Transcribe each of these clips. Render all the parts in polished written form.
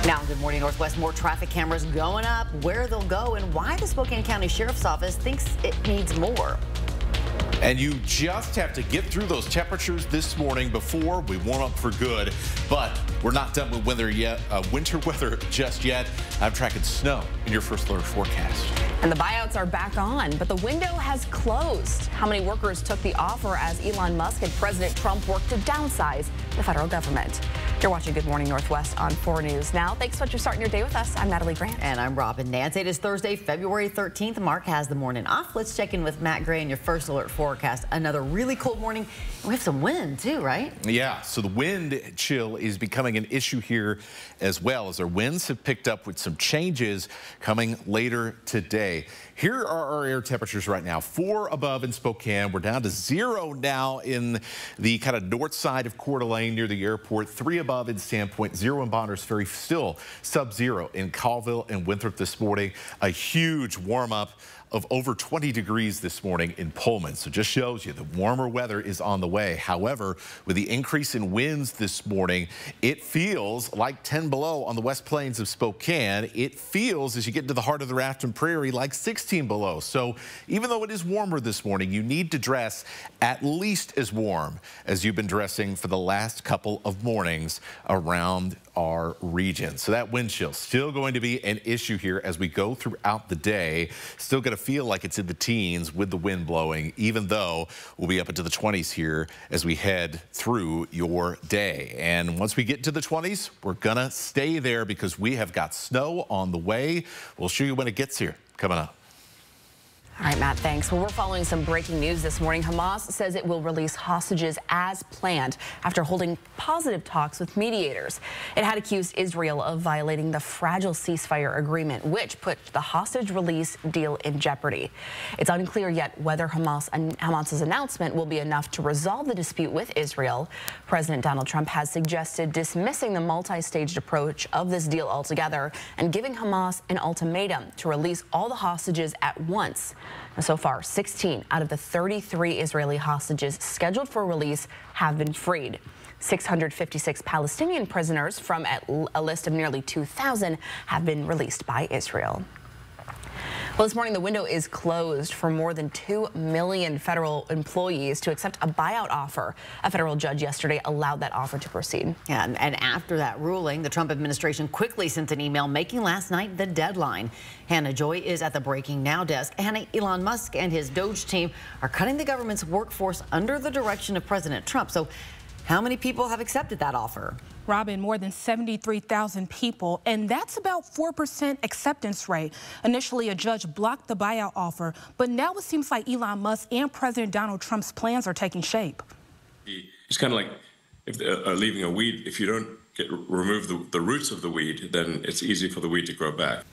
Now, good morning, Northwest. More traffic cameras going up, where they'll go, and why the Spokane County Sheriff's Office thinks it needs more. And you just have to get through those temperatures this morning before we warm up for good. But we're not done with winter weather just yet. I'm tracking snow in your first alert forecast. And the buyouts are back on, but the window has closed. How many workers took the offer as Elon Musk and President Trump work to downsize the federal government? You're watching Good Morning Northwest on 4 News Now. Thanks so much for starting your day with us. I'm Natalie Grant. And I'm Robin Nance. It is Thursday, February 13th. Mark has the morning off. Let's check in with Matt Gray in your first alert forecast. Another really cold morning. We have some wind too, right? Yeah, so the wind chill is becoming an issue here as well, as our winds have picked up with some changes coming later today. Here are our air temperatures right now. 4 above in Spokane. We're down to 0 now in the kind of north side of Coeur d'Alene near the airport. 3 above in Sandpoint, 0 in Bonners Ferry, still sub-0 in Colville and Winthrop this morning. A huge warm up of over 20 degrees this morning in Pullman. So just shows you the warmer weather is on the way. However, with the increase in winds this morning, it feels like 10 below on the West Plains of Spokane. It feels, as you get into the heart of the Rafton Prairie, like 16 below. So even though it is warmer this morning, you need to dress at least as warm as you've been dressing for the last couple of mornings around our region. So that wind chill still going to be an issue here as we go throughout the day. Still going to feel like it's in the teens with the wind blowing, even though we'll be up into the 20s here as we head through your day. And once we get to the 20s, we're gonna stay there because we have got snow on the way. We'll show you when it gets here coming up. All right, Matt, thanks. Well, we're following some breaking news this morning. Hamas says it will release hostages as planned after holding positive talks with mediators. It had accused Israel of violating the fragile ceasefire agreement, which put the hostage release deal in jeopardy. It's unclear yet whether Hamas's announcement will be enough to resolve the dispute with Israel. President Donald Trump has suggested dismissing the multi-staged approach of this deal altogether and giving Hamas an ultimatum to release all the hostages at once. So far, 16 out of the 33 Israeli hostages scheduled for release have been freed. 656 Palestinian prisoners from a list of nearly 2,000 have been released by Israel. Well, this morning, the window is closed for more than 2 million federal employees to accept a buyout offer. A federal judge yesterday allowed that offer to proceed. Yeah, and after that ruling, the Trump administration quickly sent an email making last night the deadline. Hannah Joy is at the Breaking Now desk. Hannah, Elon Musk and his Doge team are cutting the government's workforce under the direction of President Trump. So how many people have accepted that offer? Robin, more than 73,000 people, and that's about 4% acceptance rate. Initially, a judge blocked the buyout offer, but now it seems like Elon Musk and President Donald Trump's plans are taking shape. It's kind of like if leaving a weed. If you don't remove the roots of the weed, then it's easy for the weed to grow back.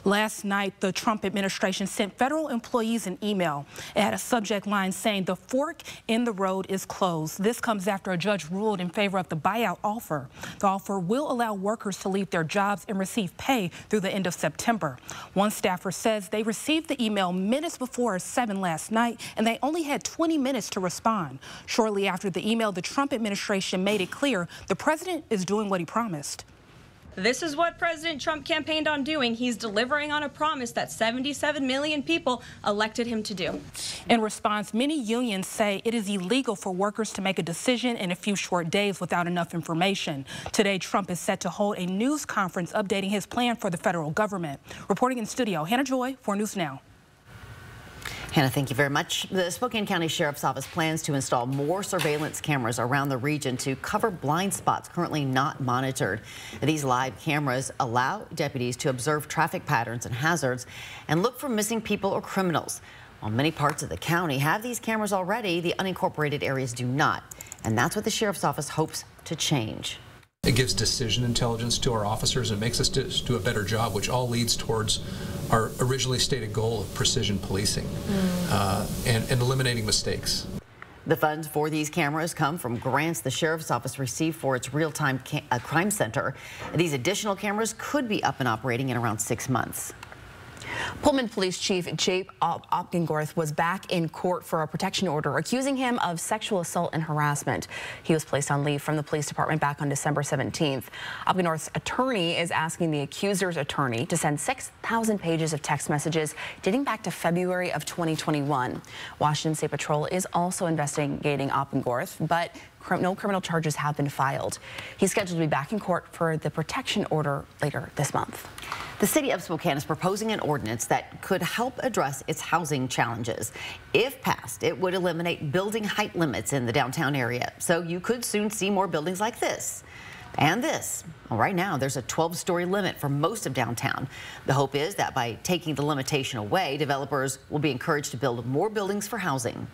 Last night, the Trump administration sent federal employees an email. It had a subject line saying the fork in the road is closed. This comes after a judge ruled in favor of the buyout offer. The offer will allow workers to leave their jobs and receive pay through the end of September. One staffer says they received the email minutes before 7 last night, and they only had 20 minutes to respond. Shortly after the email, the Trump administration made it clear the president is doing what he promised. This is what President Trump campaigned on doing. He's delivering on a promise that 77 million people elected him to do. In response, many unions say it is illegal for workers to make a decision in a few short days without enough information. Today, Trump is set to hold a news conference updating his plan for the federal government. Reporting in studio, Hannah Joy, 4 News Now. Hannah, thank you very much. The Spokane County Sheriff's Office plans to install more surveillance cameras around the region to cover blind spots currently not monitored. These live cameras allow deputies to observe traffic patterns and hazards and look for missing people or criminals. While many parts of the county have these cameras already, the unincorporated areas do not. And that's what the Sheriff's Office hopes to change. It gives decision intelligence to our officers and makes us do a better job, which all leads towards our originally stated goal of precision policing and eliminating mistakes. The funds for these cameras come from grants the Sheriff's Office received for its real-time crime center. These additional cameras could be up and operating in around 6 months. Pullman Police Chief Jake Opgengorth was back in court for a protection order accusing him of sexual assault and harassment. He was placed on leave from the police department back on December 17th. Opgengorth's attorney is asking the accuser's attorney to send 6,000 pages of text messages dating back to February of 2021. Washington State Patrol is also investigating Opgengorth, but no criminal charges have been filed. He's scheduled to be back in court for the protection order later this month. The city of Spokane is proposing an ordinance that could help address its housing challenges. If passed, it would eliminate building height limits in the downtown area, so you could soon see more buildings like this and this. Well, right now, there's a 12-story limit for most of downtown. The hope is that by taking the limitation away, developers will be encouraged to build more buildings for housing.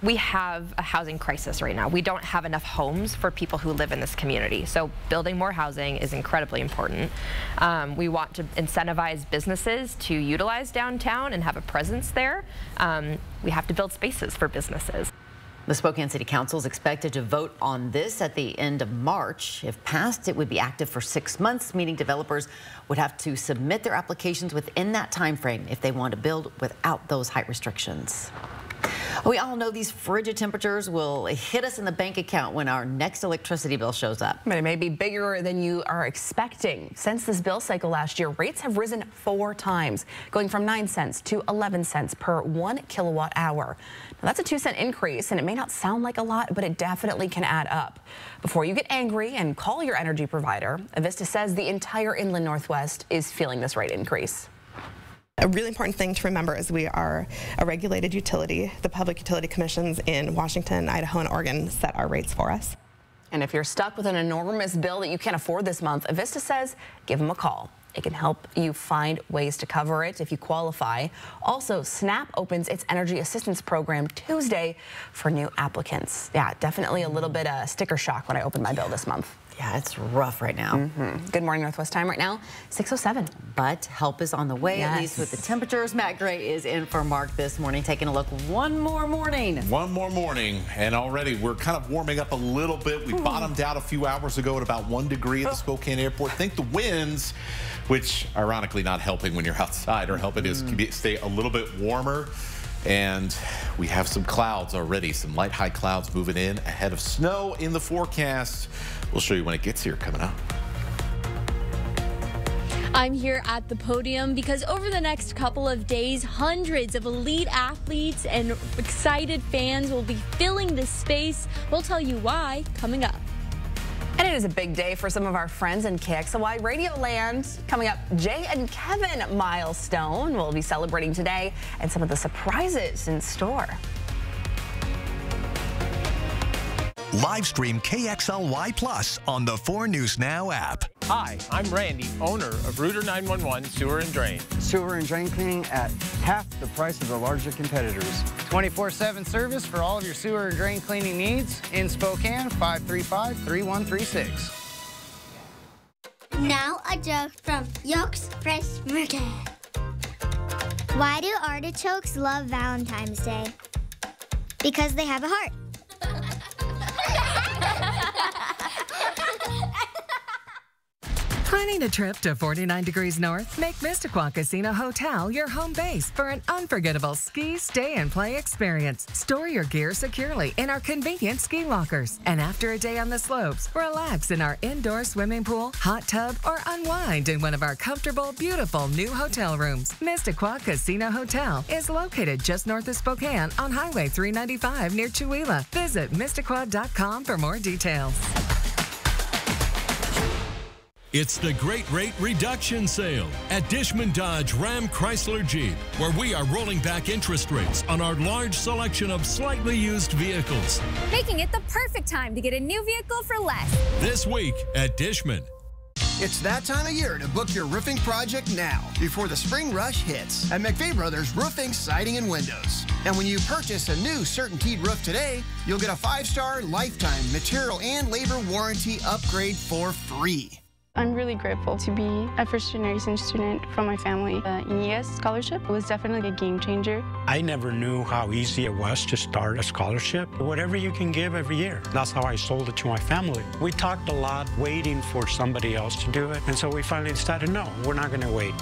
We have a housing crisis right now. We don't have enough homes for people who live in this community. So building more housing is incredibly important. We want to incentivize businesses to utilize downtown and have a presence there. We have to build spaces for businesses. The Spokane City Council is expected to vote on this at the end of March. If passed, it would be active for 6 months, meaning developers would have to submit their applications within that time frame if they want to build without those height restrictions. We all know these frigid temperatures will hit us in the bank account when our next electricity bill shows up. But it may be bigger than you are expecting. Since this bill cycle last year, rates have risen 4 times, going from 9 cents to 11 cents per 1 kilowatt hour. Now, that's a 2-cent increase, and it may not sound like a lot, but it definitely can add up. Before you get angry and call your energy provider, Avista says the entire inland Northwest is feeling this rate increase. A really important thing to remember is we are a regulated utility. The public utility commissions in Washington, Idaho, and Oregon set our rates for us. And if you're stuck with an enormous bill that you can't afford this month, Avista says give them a call. It can help you find ways to cover it if you qualify. Also, SNAP opens its energy assistance program Tuesday for new applicants. Yeah, definitely a little bit of sticker shock when I opened my bill this month. Yeah, it's rough right now. Good morning, Northwest time right now, 6:07. But help is on the way, Yes. at least with the temperatures. Matt Gray is in for Mark this morning, taking a look one more morning. One more morning, and already we're kind of warming up a little bit. We bottomed out a few hours ago at about 1 degree at the Spokane airport. Think the winds, which ironically not helping when you're outside, are helping us stay a little bit warmer. And we have some clouds already, some light high clouds moving in ahead of snow in the forecast. We'll show you when it gets here coming up. I'm here at the podium because over the next couple of days, hundreds of elite athletes and excited fans will be filling this space. We'll tell you why coming up. And it is a big day for some of our friends in KXLY Radio Land. Coming up, Jay and Kevin milestone. We'll be celebrating today and some of the surprises in store. Live stream KXLY Plus on the 4 News Now app. Hi, I'm Randy, owner of Rooter 911 Sewer and Drain. Sewer and drain cleaning at half the price of the larger competitors. 24/7 service for all of your sewer and drain cleaning needs in Spokane, 535-3136. Now a joke from Yoke's Fresh Market. Why do artichokes love Valentine's Day? Because they have a heart. Planning a trip to 49 degrees north? Make Mistaqua Casino Hotel your home base for an unforgettable ski, stay, and play experience. Store your gear securely in our convenient ski lockers. And after a day on the slopes, relax in our indoor swimming pool, hot tub, or unwind in one of our comfortable, beautiful new hotel rooms. Mistaqua Casino Hotel is located just north of Spokane on Highway 395 near Chewelah. Visit Mistaqua.com for more details. It's the Great Rate Reduction Sale at Dishman Dodge Ram Chrysler Jeep, where we are rolling back interest rates on our large selection of slightly used vehicles. Making it the perfect time to get a new vehicle for less. This week at Dishman. It's that time of year to book your roofing project now, before the spring rush hits at McVeigh Brothers Roofing, Siding, and Windows. And when you purchase a new CertainTeed roof today, you'll get a 5-star lifetime material and labor warranty upgrade for free. I'm really grateful to be a first-generation student from my family. The EES scholarship was definitely a game changer. I never knew how easy it was to start a scholarship. Whatever you can give every year. That's how I sold it to my family. We talked a lot waiting for somebody else to do it, and so we finally decided, no, we're not going to wait.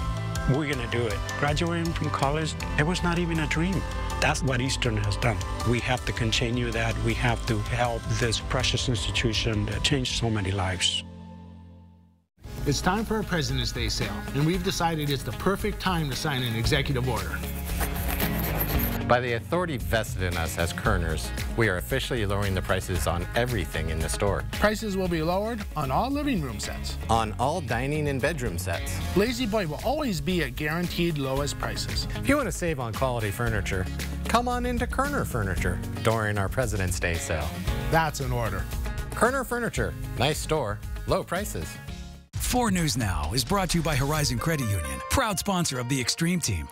we're going to do it. Graduating from college, it was not even a dream. That's what Eastern has done. We have to continue that. We have to help this precious institution that changed so many lives. It's time for our President's Day sale, and we've decided it's the perfect time to sign an executive order. By the authority vested in us as Kerners, we are officially lowering the prices on everything in the store. Prices will be lowered on all living room sets. On all dining and bedroom sets. Lazy Boy will always be at guaranteed lowest prices. If you want to save on quality furniture, come on into Kerner Furniture during our President's Day sale. That's an order. Kerner Furniture, nice store, low prices. 4 News Now is brought to you by Horizon Credit Union, proud sponsor of the Extreme Team.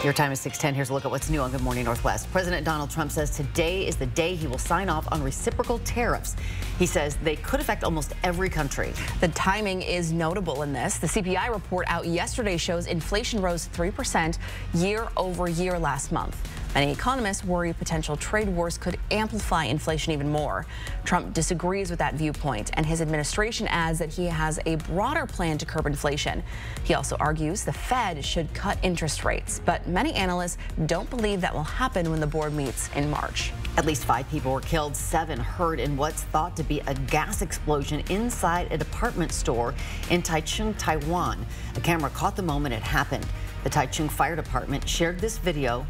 Your time is 6:10. Here's a look at what's new on Good Morning Northwest. President Donald Trump says today is the day he will sign off on reciprocal tariffs. He says they could affect almost every country. The timing is notable in this. The CPI report out yesterday shows inflation rose 3% year over year last month. Many economists worry potential trade wars could amplify inflation even more. Trump disagrees with that viewpoint, and his administration adds that he has a broader plan to curb inflation. He also argues the Fed should cut interest rates, but many analysts don't believe that will happen when the board meets in March. At least 5 people were killed, 7 hurt in what's thought to be a gas explosion inside a department store in Taichung, Taiwan. A camera caught the moment it happened. The Taichung Fire Department shared this video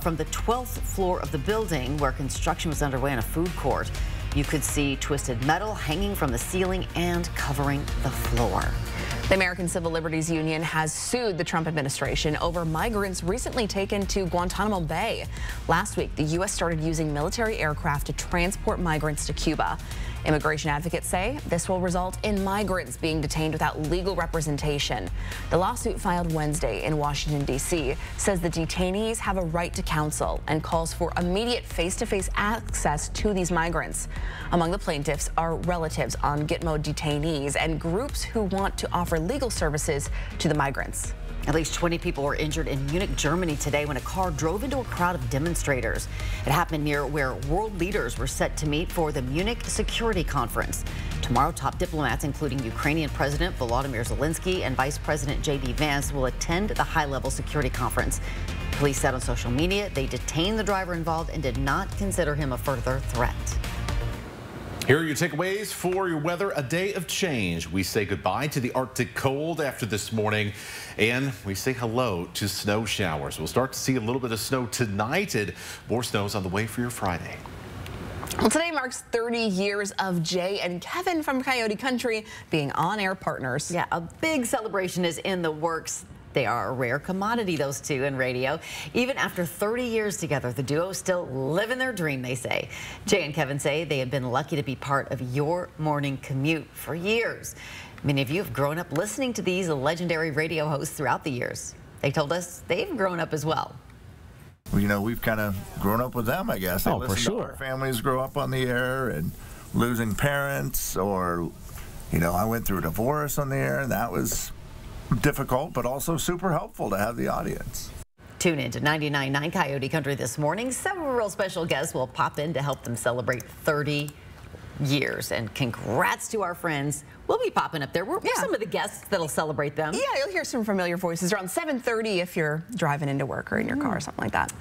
from the 12th floor of the building where construction was underway in a food court. You could see twisted metal hanging from the ceiling and covering the floor. The American Civil Liberties Union has sued the Trump administration over migrants recently taken to Guantanamo Bay. Last week, the U.S. started using military aircraft to transport migrants to Cuba. Immigration advocates say this will result in migrants being detained without legal representation. The lawsuit filed Wednesday in Washington, D.C. says the detainees have a right to counsel and calls for immediate face-to-face access to these migrants. Among the plaintiffs are relatives on Gitmo detainees and groups who want to offer legal services to the migrants. At least 20 people were injured in Munich, Germany today when a car drove into a crowd of demonstrators. It happened near where world leaders were set to meet for the Munich Security Conference. Tomorrow, top diplomats, including Ukrainian President Volodymyr Zelensky and Vice President J.D. Vance, will attend the high-level security conference. Police said on social media they detained the driver involved and did not consider him a further threat. Here are your takeaways for your weather. A day of change. We say goodbye to the Arctic cold after this morning, and we say hello to snow showers. We'll start to see a little bit of snow tonight, and more snow's on the way for your Friday. Well, today marks 30 years of Jay and Kevin from Coyote Country being on-air partners. Yeah, a big celebration is in the works. They are a rare commodity, those two, in radio. Even after 30 years together, the duo still living their dream, they say. Jay and Kevin say they have been lucky to be part of your morning commute for years. Many of you have grown up listening to these legendary radio hosts throughout the years. They told us they've grown up as well. Well, you know, we've kind of grown up with them, I guess. Oh, for sure. Our families grow up on the air and losing parents, or, you know, I went through a divorce on the air, and that was difficult, but also super helpful to have the audience. Tune in to 99.9 Coyote Country this morning. Several special guests will pop in to help them celebrate 30 years. And congrats to our friends. We'll be popping up there. We're some of the guests that'll celebrate them. Yeah, you'll hear some familiar voices around 7:30 if you're driving into work or in your car or something like that.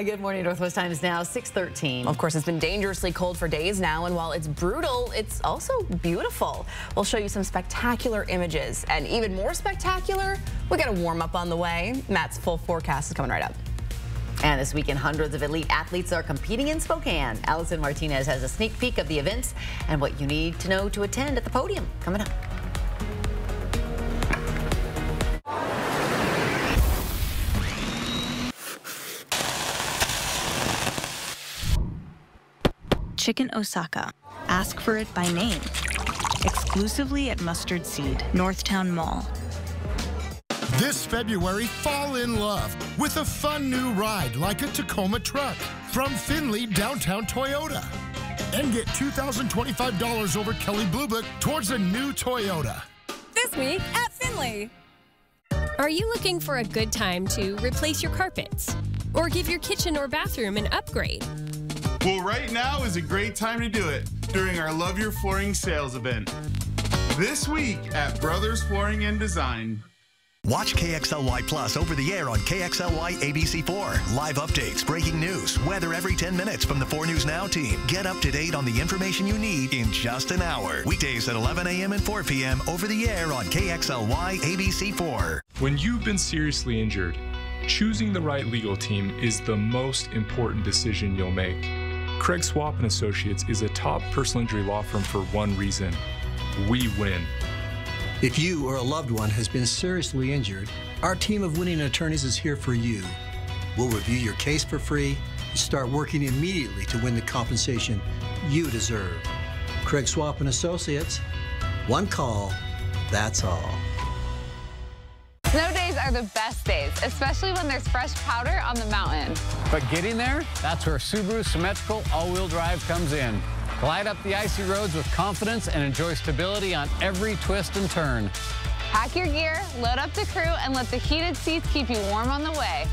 Good morning. Northwest time is now 6:13. Of course, it's been dangerously cold for days now, and while it's brutal, it's also beautiful. We'll show you some spectacular images, and even more spectacular, we got a warm up on the way. Matt's full forecast is coming right up. And this weekend, hundreds of elite athletes are competing in Spokane. Allison Martinez has a sneak peek of the events and what you need to know to attend at the podium. Coming up. Chicken Osaka. Ask for it by name. Exclusively at Mustard Seed, Northtown Mall. This February, fall in love with a fun new ride like a Tacoma truck from Findlay Downtown Toyota. And get $2,025 over Kelley Blue Book towards a new Toyota. This week at Findlay. Are you looking for a good time to replace your carpets or give your kitchen or bathroom an upgrade? Well, right now is a great time to do it during our Love Your Flooring sales event. This week at Brothers Flooring and Design. Watch KXLY Plus over the air on KXLY ABC4. Live updates, breaking news, weather every 10 minutes from the 4 News Now team. Get up to date on the information you need in just an hour. Weekdays at 11 a.m. and 4 p.m. over the air on KXLY ABC4. When you've been seriously injured, choosing the right legal team is the most important decision you'll make. Craig Swap & Associates is a top personal injury law firm for one reason. We win. If you or a loved one has been seriously injured, our team of winning attorneys is here for you. We'll review your case for free and start working immediately to win the compensation you deserve. Craig Swap & Associates, one call, that's all. Snow days are the best days, especially when there's fresh powder on the mountain. But getting there, that's where Subaru Symmetrical all-wheel drive comes in. Glide up the icy roads with confidence and enjoy stability on every twist and turn. Pack your gear, load up the crew, and let the heated seats keep you warm on the way.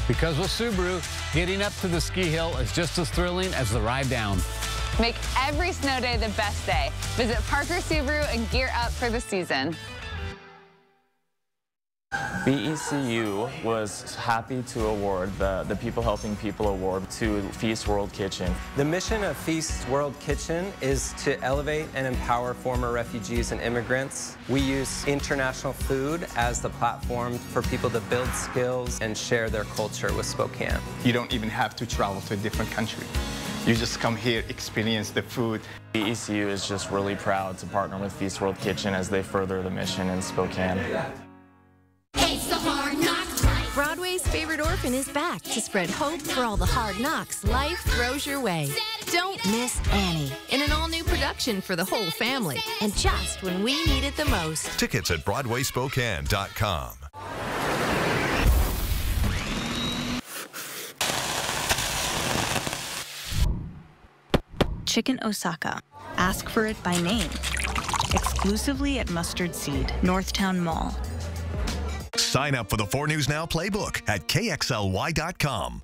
Because with Subaru, getting up to the ski hill is just as thrilling as the ride down. Make every snow day the best day. Visit Parker Subaru and gear up for the season. BECU was happy to award the People Helping People Award to Feast World Kitchen. The mission of Feast World Kitchen is to elevate and empower former refugees and immigrants. We use international food as the platform for people to build skills and share their culture with Spokane. You don't even have to travel to a different country. You just come here, experience the food. BECU is just really proud to partner with Feast World Kitchen as they further the mission in Spokane. It's the Hard Knocks Life. Broadway's favorite orphan is back to spread hope for all the hard knocks life throws your way. Don't miss Annie in an all-new production for the whole family, and just when we need it the most. Tickets at BroadwaySpokane.com. Chicken Osaka. Ask for it by name. Exclusively at Mustard Seed, Northtown Mall. Sign up for the 4 News Now playbook at KXLY.com.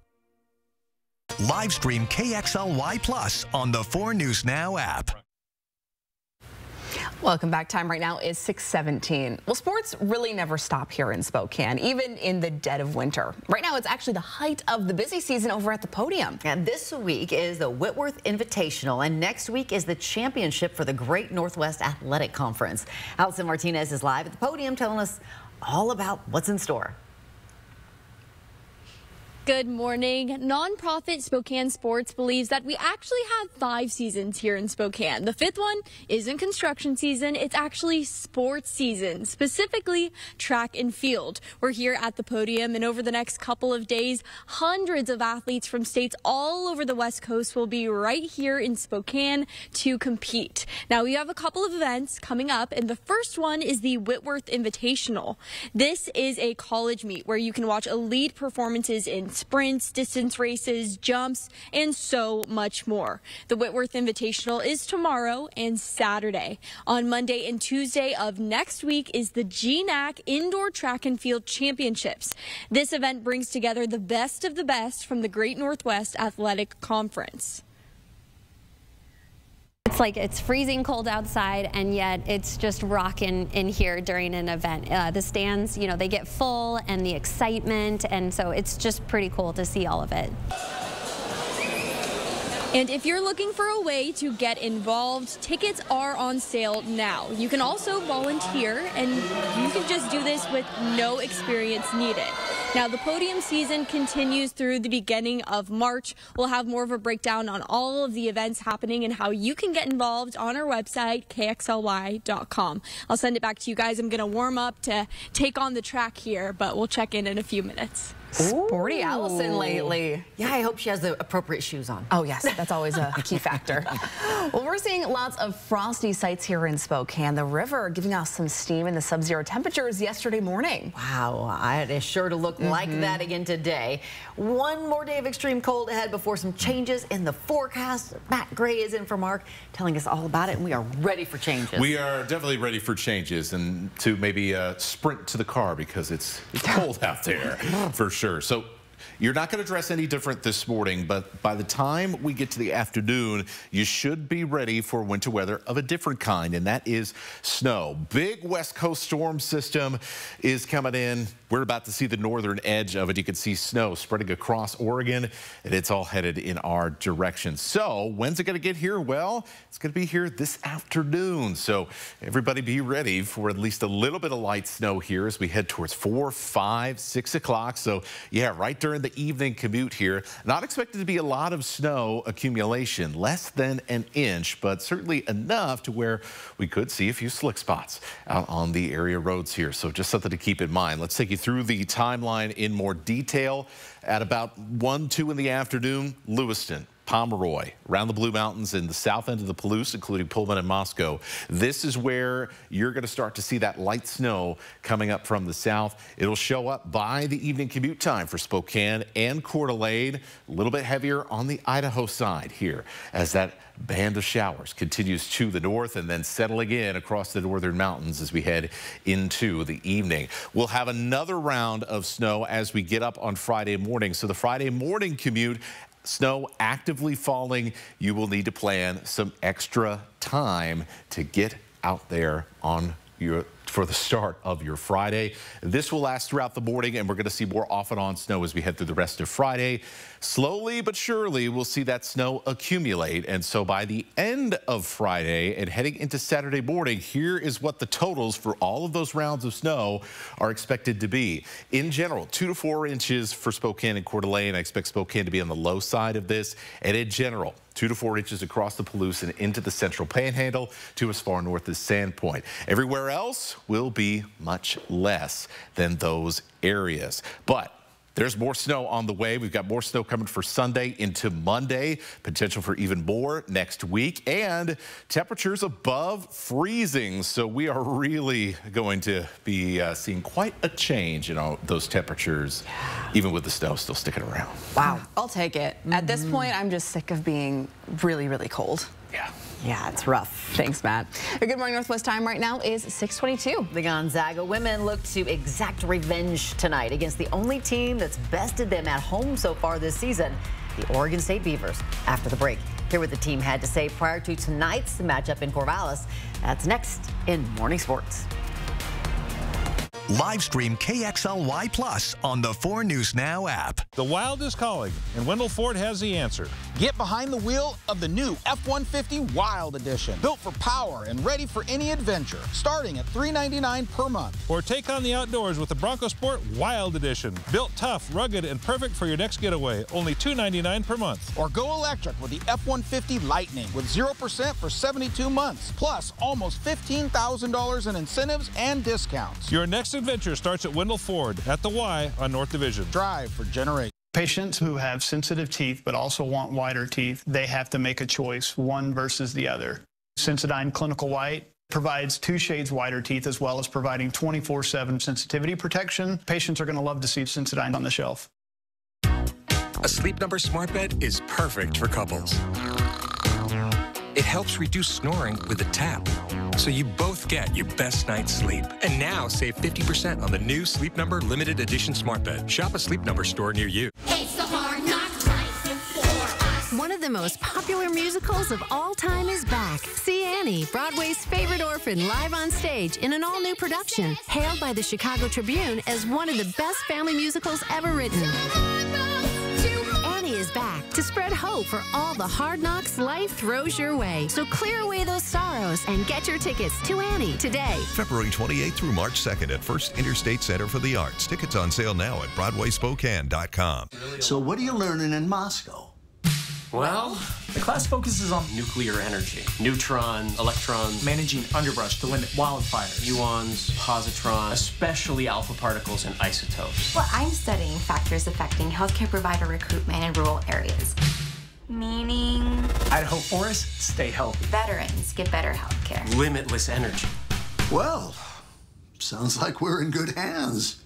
Live stream KXLY Plus on the 4 News Now app. Welcome back. Time right now is 6:17. Well, sports really never stop here in Spokane, even in the dead of winter. Right now, it's actually the height of the busy season over at the Podium. And this week is the Whitworth Invitational, and next week is the championship for the Great Northwest Athletic Conference. Allison Martinez is live at the Podium telling us all about what's in store. Good morning. Nonprofit Spokane Sports believes that we actually have 5 seasons here in Spokane. The 5th one isn't construction season, it's actually sports season, specifically track and field. We're here at the Podium, and over the next couple of days, hundreds of athletes from states all over the West Coast will be right here in Spokane to compete. Now, we have a couple of events coming up, and the first one is the Whitworth Invitational. This is a college meet where you can watch elite performances in sprints, distance races, jumps, and so much more. The Whitworth Invitational is tomorrow and Saturday. On Monday and Tuesday of next week is the GNAC Indoor Track and Field Championships. This event brings together the best of the best from the Great Northwest Athletic Conference. It's like it's freezing cold outside, and yet it's just rocking in here during an event. The stands, you know, they get full, and the excitement, and so it's just pretty cool to see all of it. And if you're looking for a way to get involved, tickets are on sale now. You can also volunteer, and you can just do this with no experience needed. Now, the Podium season continues through the beginning of March. We'll have more of a breakdown on all of the events happening and how you can get involved on our website, KXLY.com. I'll send it back to you guys. I'm going to warm up to take on the track here, but we'll check in a few minutes. Sporty Allison lately. Yeah, I hope she has the appropriate shoes on. Oh, yes, that's always a key factor. Well, we're seeing lots of frosty sights here in Spokane. The river giving us some steam in the sub-zero temperatures yesterday morning. Wow, it is sure to look like that again today. One more day of extreme cold ahead before some changes in the forecast. Matt Gray is in for Mark, telling us all about it, and we are ready for changes. We are definitely ready for changes and to maybe sprint to the car because it's cold out there for sure. So You're not going to dress any different this morning, but by the time we get to the afternoon, you should be ready for winter weather of a different kind, and that is snow. Big West Coast storm system is coming in. We're about to see the northern edge of it. You can see snow spreading across Oregon, and it's all headed in our direction. So when's it going to get here? Well, it's going to be here this afternoon. So everybody be ready for at least a little bit of light snow here as we head towards 4, 5, 6 o'clock. So yeah, right during the evening commute here. Not expected to be a lot of snow accumulation, less than an inch, but certainly enough to where we could see a few slick spots out on the area roads here. So just something to keep in mind. Let's take you through the timeline in more detail. At about 1, 2 in the afternoon, Lewiston, Pomeroy, around the Blue Mountains in the south end of the Palouse, including Pullman and Moscow. This is where you're going to start to see that light snow coming up from the south. It'll show up by the evening commute time for Spokane and Coeur d'Alene. A little bit heavier on the Idaho side here as that band of showers continues to the north and then settling in across the northern mountains as we head into the evening. We'll have another round of snow as we get up on Friday morning. So the Friday morning commute, snow actively falling. You will need to plan some extra time to get out there for the start of your Friday. This will last throughout the morning, and we're going to see more off and on snow as we head through the rest of Friday. Slowly but surely, we'll see that snow accumulate. And so by the end of Friday and heading into Saturday morning, here is what the totals for all of those rounds of snow are expected to be. In general, 2 to 4 inches for Spokane and Coeur d'Alene. I expect Spokane to be on the low side of this. And in general, 2 to 4 inches across the Palouse and into the central panhandle to as far north as Sandpoint. Everywhere else will be much less than those areas. But there's more snow on the way. We've got more snow coming for Sunday into Monday, potential for even more next week, and temperatures above freezing. So we are really going to be seeing quite a change in those temperatures, even with the snow still sticking around. Wow, I'll take it. At this point, I'm just sick of being really, really cold. Yeah, it's rough. Thanks, Matt. Good morning, Northwest time right now is 6:22. The Gonzaga women look to exact revenge tonight against the only team that's bested them at home so far this season, the Oregon State Beavers. After the break, hear what the team had to say prior to tonight's matchup in Corvallis. That's next in Morning Sports. Live stream KXLY Plus on the 4 News Now app. The Wild is calling, and Wendell Ford has the answer. Get behind the wheel of the new F-150 Wild Edition. Built for power and ready for any adventure. Starting at $399 per month. Or take on the outdoors with the Bronco Sport Wild Edition. Built tough, rugged, and perfect for your next getaway. Only $299 per month. Or go electric with the F-150 Lightning with 0% for 72 months. Plus almost $15,000 in incentives and discounts. Your next adventure starts at Wendell Ford at the Y on North Division. Drive for generations. Patients who have sensitive teeth but also want whiter teeth, they have to make a choice, one versus the other. Sensodyne Clinical White provides 2 shades whiter teeth as well as providing 24/7 sensitivity protection. Patients are going to love to see Sensodyne on the shelf. A Sleep Number smart bed is perfect for couples. It helps reduce snoring with a tap, so you both get your best night's sleep. And now save 50% on the new Sleep Number limited edition smart bed. Shop a Sleep Number store near you. It's the Hard Knocks Life for us. One of the most popular musicals of all time is back. See Annie, Broadway's favorite orphan, live on stage in an all-new production, hailed by the Chicago Tribune as one of the best family musicals ever written. Is back to spread hope for all the hard knocks life throws your way. So clear away those sorrows and get your tickets to Annie today. February 28th through March 2nd at First Interstate Center for the Arts. Tickets on sale now at BroadwaySpokane.com. So what are you learning in Moscow? Well, the class focuses on nuclear energy, neutrons, electrons, managing underbrush to limit wildfires, muons, positrons, especially alpha particles and isotopes. Well, I'm studying factors affecting healthcare provider recruitment in rural areas. Meaning? Idaho forests stay healthy. Veterans get better healthcare. Limitless energy. Well, sounds like we're in good hands.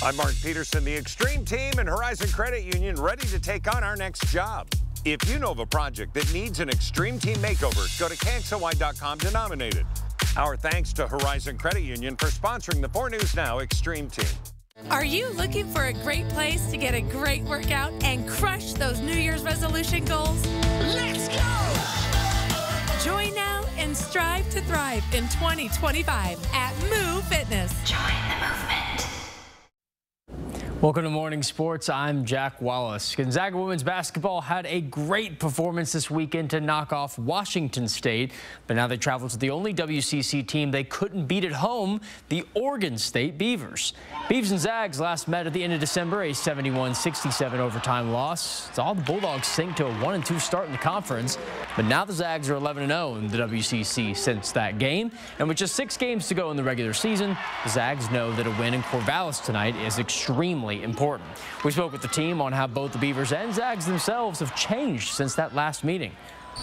I'm Mark Peterson, the Extreme Team and Horizon Credit Union, ready to take on our next job. If you know of a project that needs an Extreme Team makeover, go to KXLY.com to nominate it. Our thanks to Horizon Credit Union for sponsoring the 4 News Now Extreme Team. Are you looking for a great place to get a great workout and crush those New Year's resolution goals? Let's go! Join now and strive to thrive in 2025 at Move Fitness. Join the movement. Welcome to Morning Sports. I'm Jack Wallace. Gonzaga women's basketball had a great performance this weekend to knock off Washington State, but now they travel to the only WCC team they couldn't beat at home, the Oregon State Beavers. Beavs and Zags last met at the end of December, a 71-67 overtime loss. Saw the Bulldogs sink to a 1-2 start in the conference, but now the Zags are 11-0 in the WCC since that game. And with just 6 games to go in the regular season, the Zags know that a win in Corvallis tonight is extremely important. We spoke with the team on how both the Beavers and Zags themselves have changed since that last meeting.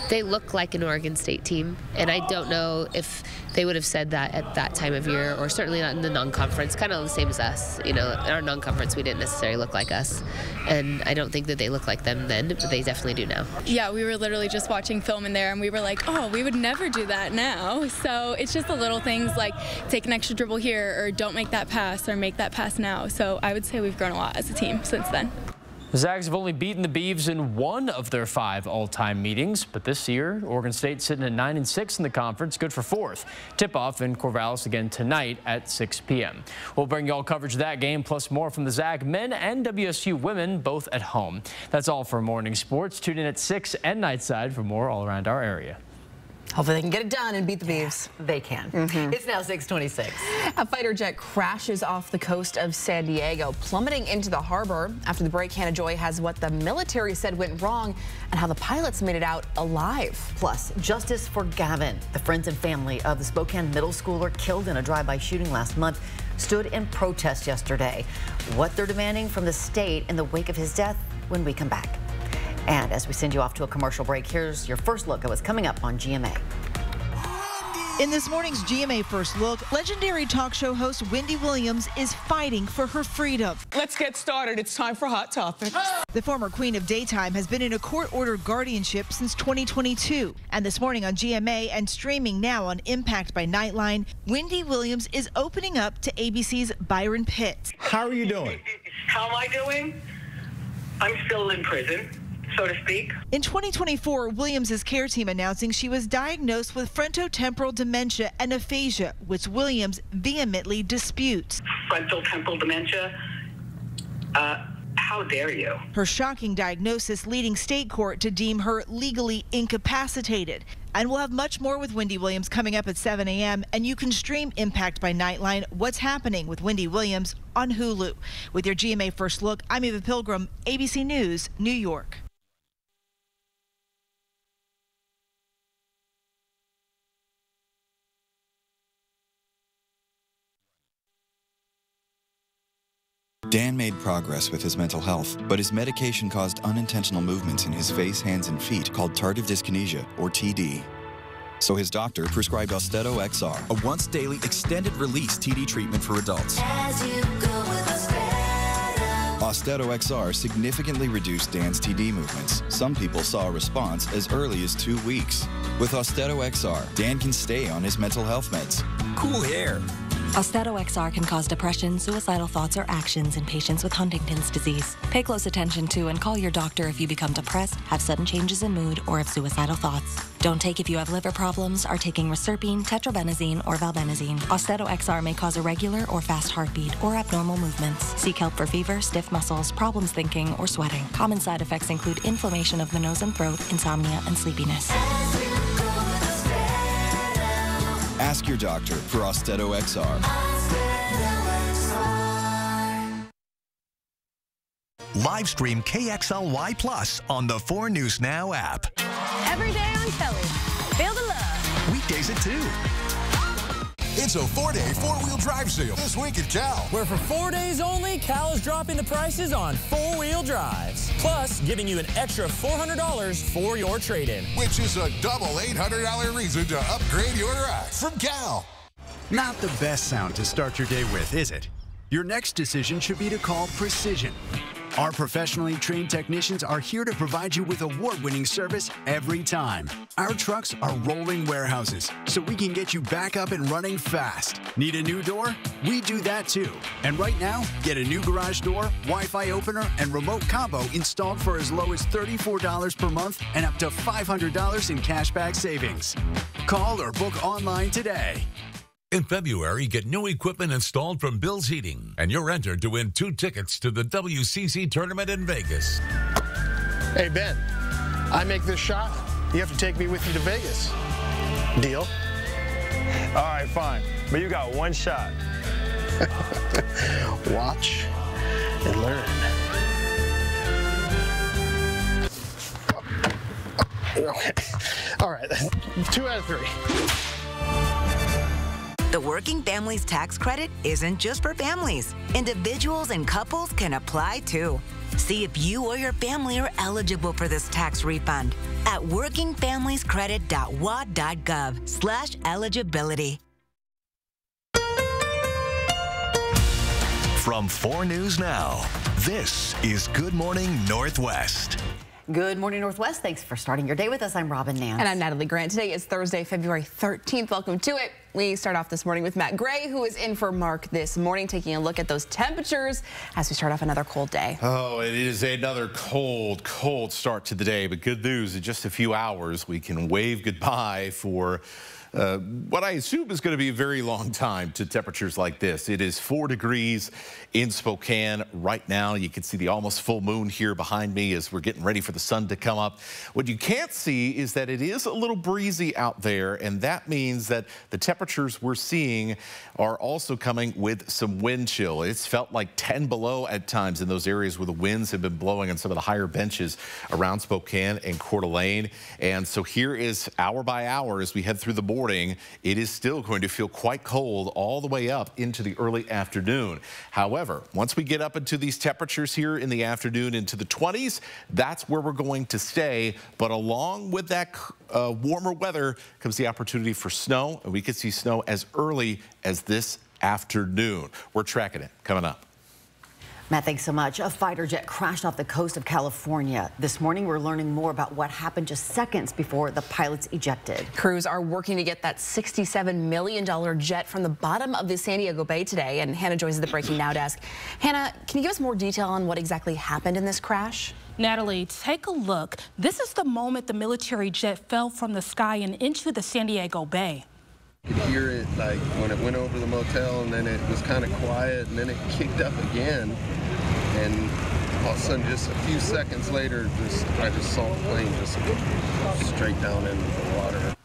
They look like an Oregon State team, and I don't know if they would have said that at that time of year, or certainly not in the non-conference, kind of the same as us. You know, in our non-conference, we didn't necessarily look like us, and I don't think that they look like them then, but they definitely do now. Yeah, we were literally just watching film in there, and we were like, oh, we would never do that now. So it's just the little things like take an extra dribble here, or don't make that pass, or make that pass now. So I would say we've grown a lot as a team since then. The Zags have only beaten the Beavs in 1 of their 5 all-time meetings, but this year, Oregon State sitting at 9-6 in the conference, good for 4th. Tip-off in Corvallis again tonight at 6 p.m. We'll bring you all coverage of that game, plus more from the Zag men and WSU women, both at home. That's all for Morning Sports. Tune in at 6 and Nightside for more all around our area. Hopefully they can get it done and beat the Beavs. They can. It's now 6:26. A fighter jet crashes off the coast of San Diego, plummeting into the harbor. After the break, Hannah Joy has what the military said went wrong and how the pilots made it out alive. Plus, justice for Gavin. The friends and family of the Spokane middle schooler killed in a drive-by shooting last month stood in protest yesterday. What they're demanding from the state in the wake of his death when we come back. And as we send you off to a commercial break, here's your first look at what's coming up on GMA. In this morning's GMA First Look, legendary talk show host Wendy Williams is fighting for her freedom. Let's get started. It's time for Hot Topics. The former queen of daytime has been in a court-ordered guardianship since 2022. And this morning on GMA and streaming now on Impact by Nightline, Wendy Williams is opening up to ABC's Byron Pitt. How are you doing? How am I doing? I'm still in prison, so to speak. In 2024, Williams' care team announcing she was diagnosed with frontotemporal dementia and aphasia, which Williams vehemently disputes. Frontotemporal dementia? How dare you? Her shocking diagnosis leading state court to deem her legally incapacitated. And we'll have much more with Wendy Williams coming up at 7 a.m. And you can stream Impact by Nightline, What's Happening with Wendy Williams on Hulu. With your GMA First Look, I'm Eva Pilgrim, ABC News, New York. Dan made progress with his mental health, but his medication caused unintentional movements in his face, hands, and feet called tardive dyskinesia, or TD. So his doctor prescribed Austedo XR, a once-daily extended-release TD treatment for adults. Austedo XR significantly reduced Dan's TD movements. Some people saw a response as early as 2 weeks. With Austedo XR, Dan can stay on his mental health meds. Cool hair. Austedo XR can cause depression, suicidal thoughts, or actions in patients with Huntington's disease. Pay close attention to and call your doctor if you become depressed, have sudden changes in mood, or have suicidal thoughts. Don't take if you have liver problems, are taking reserpine, tetrabenazine, or valbenazine. Austedo XR may cause irregular or fast heartbeat or abnormal movements. Seek help for fever, stiff muscles, problems thinking, or sweating. Common side effects include inflammation of the nose and throat, insomnia, and sleepiness. Ask your doctor for Austedo XR. Live stream KXLY Plus on the 4 News Now app. Every day on Kelly. Feel the love. Weekdays at 2. It's a 4-day four-wheel drive sale this week at Cal. Where for 4 days only, Cal is dropping the prices on four-wheel drives. Plus, giving you an extra $400 for your trade-in. Which is a double $800 reason to upgrade your drive from Cal. Not the best sound to start your day with, is it? Your next decision should be to call Precision. Our professionally trained technicians are here to provide you with award-winning service every time. Our trucks are rolling warehouses, so we can get you back up and running fast. Need a new door? We do that too. And right now, get a new garage door, Wi-Fi opener, and remote combo installed for as low as $34 per month and up to $500 in cashback savings. Call or book online today. In February, get new equipment installed from Bill's Heating, and you're entered to win 2 tickets to the WCC tournament in Vegas. Hey, Ben, I make this shot, you have to take me with you to Vegas. Deal? All right, fine, but you got 1 shot. Watch and learn. Okay. All right, 2 out of 3. The Working Families Tax Credit isn't just for families. Individuals and couples can apply too. See if you or your family are eligible for this tax refund at workingfamiliescredit.wad.gov/eligibility. From 4 News Now, this is Good Morning Northwest. Good morning, Northwest. Thanks for starting your day with us. I'm Robin Nance. And I'm Natalie Grant. Today is Thursday, February 13th. Welcome to it. We start off this morning with Matt Gray, who is in for Mark this morning, taking a look at those temperatures as we start off another cold day. Oh, it is another cold start to the day. But good news, in just a few hours, we can wave goodbye for what I assume is going to be a very long time to temperatures like this. It is 4 degrees in Spokane right now. You can see the almost full moon here behind me as we're getting ready for the sun to come up. What you can't see is that it is a little breezy out there, and that means that the temperatures we're seeing are also coming with some wind chill. It's felt like 10 below at times in those areas where the winds have been blowing on some of the higher benches around Spokane and Coeur d'Alene. And so here is hour by hour as we head through the morning. It is still going to feel quite cold all the way up into the early afternoon. However, once we get up into these temperatures here in the afternoon into the 20s, that's where we're going to stay. But along with that warmer weather comes the opportunity for snow, and we could see snow as early as this afternoon. We're tracking it coming up. Matt, thanks so much. A fighter jet crashed off the coast of California. This morning, we're learning more about what happened just seconds before the pilots ejected. Crews are working to get that $67 million jet from the bottom of the San Diego Bay today. And Hannah joins the Breaking Now desk. Hannah, can you give us more detail on what exactly happened in this crash? Natalie, take a look. This is the moment the military jet fell from the sky and into the San Diego Bay. You could hear it like when it went over the motel, and then it was kind of quiet, and then it kicked up again, and all of a sudden, just a few seconds later, I just saw the plane just straight down into the water.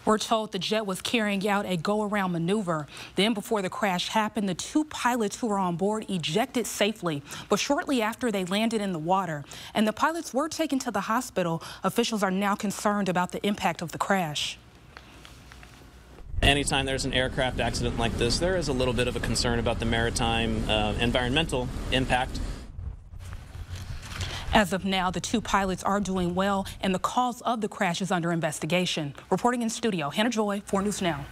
We're told the jet was carrying out a go-around maneuver. Then before the crash happened, the 2 pilots who were on board ejected safely. But shortly after, they landed in the water, and the pilots were taken to the hospital. Officials are now concerned about the impact of the crash. Anytime there's an aircraft accident like this, there is a little bit of a concern about the maritime environmental impact. As of now, the 2 pilots are doing well, and the cause of the crash is under investigation. Reporting in studio, Hannah Joy, 4 News Now.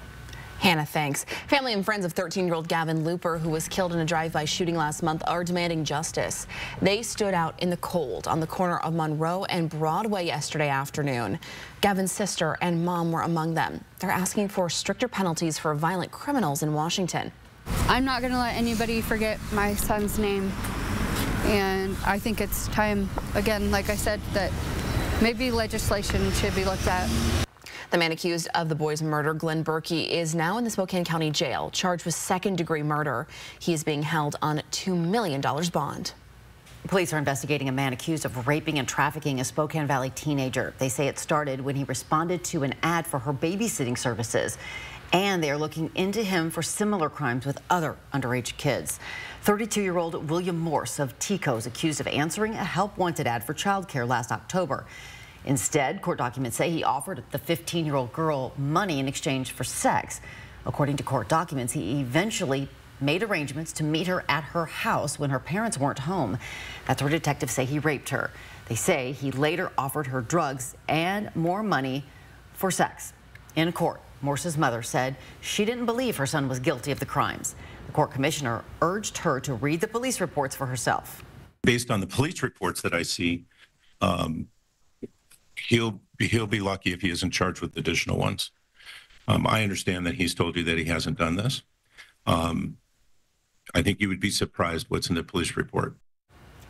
Hannah, thanks. Family and friends of 13-year-old Gavin Looper, who was killed in a drive-by shooting last month, are demanding justice. They stood out in the cold on the corner of Monroe and Broadway yesterday afternoon. Gavin's sister and mom were among them. They're asking for stricter penalties for violent criminals in Washington. I'm not going to let anybody forget my son's name. And I think it's time, again, like I said, that maybe legislation should be looked at. The man accused of the boy's murder, Glenn Berkey, is now in the Spokane County Jail, charged with second-degree murder. He is being held on $2 million bond. Police are investigating a man accused of raping and trafficking a Spokane Valley teenager. They say it started when he responded to an ad for her babysitting services. And they are looking into him for similar crimes with other underage kids. 32-year-old William Morse of Tico is accused of answering a help-wanted ad for childcare last October. Instead, court documents say he offered the 15-year-old girl money in exchange for sex. According to court documents, he eventually made arrangements to meet her at her house when her parents weren't home. That's where detectives say he raped her. They say he later offered her drugs and more money for sex. In court, Morse's mother said she didn't believe her son was guilty of the crimes. The court commissioner urged her to read the police reports for herself. Based on the police reports that I see, he'll be lucky if he isn't charged with additional ones. I understand that he's told you that he hasn't done this. I think you would be surprised what's in the police report.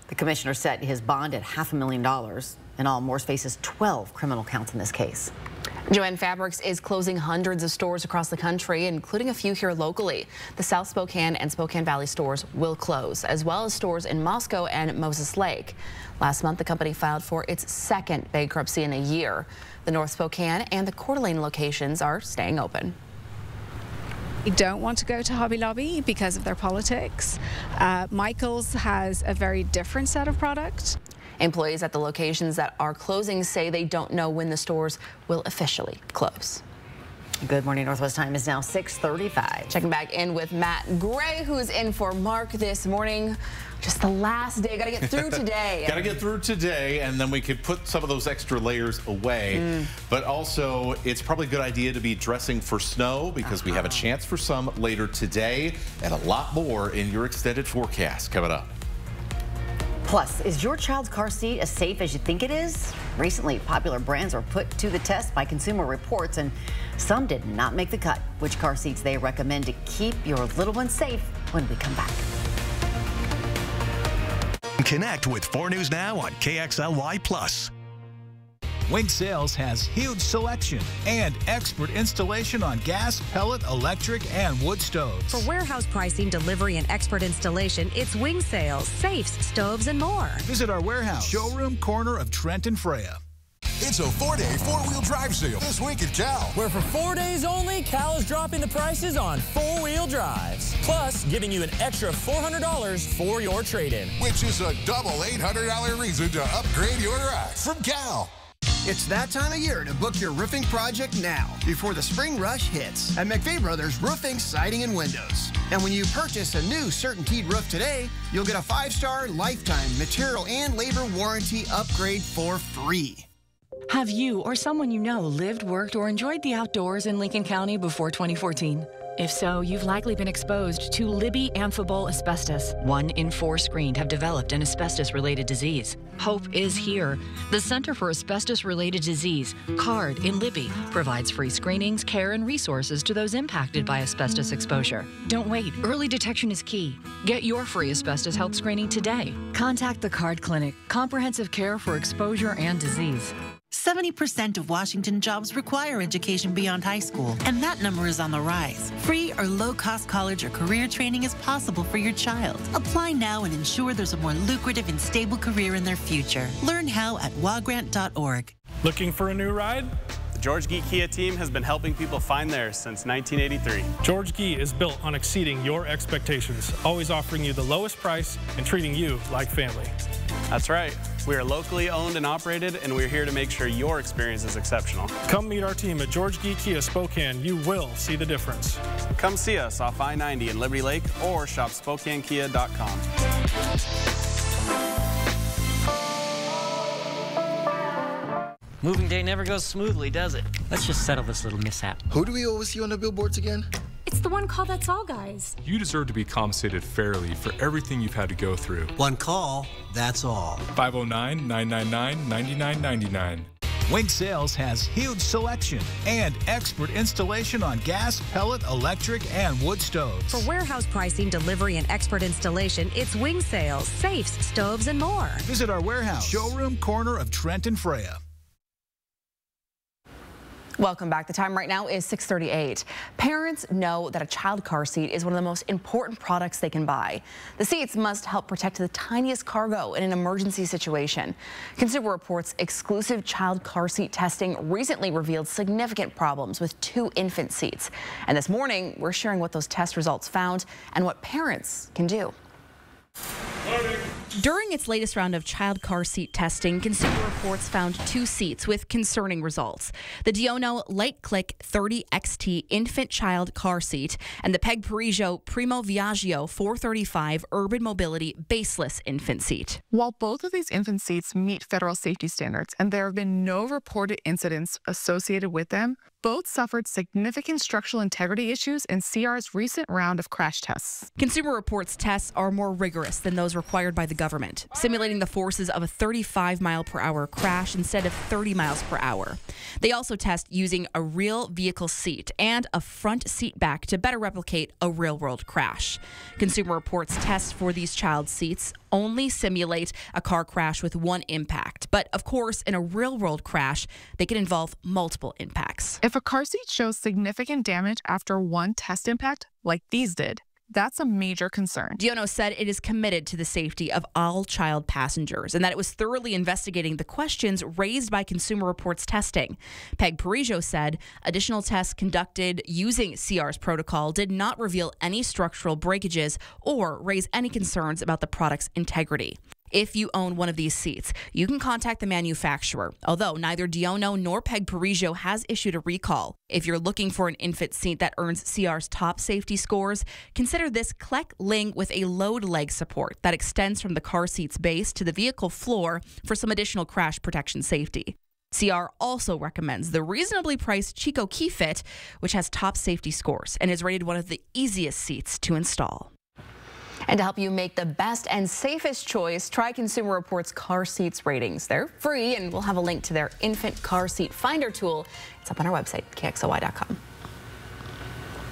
The commissioner set his bond at $500,000. In all, Morse faces 12 criminal counts in this case. Joann Fabrics is closing hundreds of stores across the country, including a few here locally. The South Spokane and Spokane Valley stores will close, as well as stores in Moscow and Moses Lake. Last month, the company filed for its second bankruptcy in a year. The North Spokane and the Coeur d'Alene locations are staying open. We don't want to go to Hobby Lobby because of their politics. Michael's has a very different set of products. Employees at the locations that are closing say they don't know when the stores will officially close. Good morning. Northwest time is now 6:35. Checking back in with Matt Gray, who's in for Mark this morning. Just the last day. Got to get through today. Got to get through today, and then we could put some of those extra layers away. But also, it's probably a good idea to be dressing for snow because we have a chance for some later today and a lot more in your extended forecast coming up. Plus, is your child's car seat as safe as you think it is? Recently, popular brands were put to the test by Consumer Reports, and some did not make the cut. Which car seats they recommend to keep your little one safe when we come back. Connect with 4 News Now on KXLY+. Wing Sales has huge selection and expert installation on gas, pellet, electric, and wood stoves. For warehouse pricing, delivery, and expert installation, it's Wing Sales, safes, stoves, and more. Visit our warehouse, showroom corner of Trent and Freya. It's a 4-day four-wheel drive sale this week at Cal. Where for 4 days only, Cal is dropping the prices on four-wheel drives. Plus, giving you an extra $400 for your trade-in. Which is a double $800 reason to upgrade your drive from Cal. It's that time of year to book your roofing project now, before the spring rush hits at McVeigh Brothers Roofing, Siding, and Windows. And when you purchase a new CertainTeed roof today, you'll get a 5-star lifetime material and labor warranty upgrade for free. Have you or someone you know lived, worked, or enjoyed the outdoors in Lincoln County before 2014? If so, you've likely been exposed to Libby amphibole asbestos. 1 in 4 screened have developed an asbestos-related disease. Hope is here. The Center for Asbestos-Related Disease, CARD in Libby, provides free screenings, care, and resources to those impacted by asbestos exposure. Don't wait. Early detection is key. Get your free asbestos health screening today. Contact the CARD Clinic, comprehensive care for exposure and disease. 70% of Washington jobs require education beyond high school, and that number is on the rise. Free or low-cost college or career training is possible for your child. Apply now and ensure there's a more lucrative and stable career in their future. Learn how at wogrant.org. Looking for a new ride? The George Gee Kia team has been helping people find theirs since 1983. George Gee is built on exceeding your expectations, always offering you the lowest price and treating you like family. That's right. We are locally owned and operated, and we're here to make sure your experience is exceptional. Come meet our team at George Gee Kia Spokane. You will see the difference. Come see us off I-90 in Liberty Lake or shop SpokaneKia.com. Moving day never goes smoothly, does it? Let's just settle this little mishap. Who do we always see on the billboards again? It's the one call that's all, guys. You deserve to be compensated fairly for everything you've had to go through. One call, that's all. 509-999-9999. Wing Sales has huge selection and expert installation on gas, pellet, electric, and wood stoves. For warehouse pricing, delivery, and expert installation, it's Wing Sales, safes, stoves, and more. Visit our warehouse, showroom corner of Trent and Freya. Welcome back. The time right now is 6:38. Parents know that a child car seat is one of the most important products they can buy. The seats must help protect the tiniest cargo in an emergency situation. Consumer Reports' exclusive child car seat testing recently revealed significant problems with 2 infant seats. And this morning, we're sharing what those test results found and what parents can do. During its latest round of child car seat testing, Consumer Reports found 2 seats with concerning results. The Diono Light Click 30 XT infant child car seat and the Peg Parigio Primo Viaggio 435 urban mobility baseless infant seat. While both of these infant seats meet federal safety standards and there have been no reported incidents associated with them, Both suffered significant structural integrity issues in CR's recent round of crash tests. Consumer Reports tests are more rigorous than those required by the government, simulating the forces of a 35-mile-per-hour crash instead of 30 miles per hour. They also test using a real vehicle seat and a front seat back to better replicate a real-world crash. Consumer Reports tests for these child seats only simulate a car crash with one impact. But of course, in a real-world crash, they can involve multiple impacts. If a car seat shows significant damage after one test impact, like these did, that's a major concern. DeYono said it is committed to the safety of all child passengers and that it was thoroughly investigating the questions raised by Consumer Reports testing. Peg Parisio said additional tests conducted using CR's protocol did not reveal any structural breakages or raise any concerns about the product's integrity. If you own one of these seats, you can contact the manufacturer, although neither DeYono nor Peg Parisio has issued a recall. If you're looking for an infant seat that earns CR's top safety scores, consider this Kleck Ling with a load leg support that extends from the car seat's base to the vehicle floor for some additional crash protection safety. CR also recommends the reasonably priced Chico Key Fit, which has top safety scores and is rated one of the easiest seats to install. And to help you make the best and safest choice, try Consumer Reports car seats ratings. They're free, and we'll have a link to their infant car seat finder tool. It's up on our website, KXLY.com.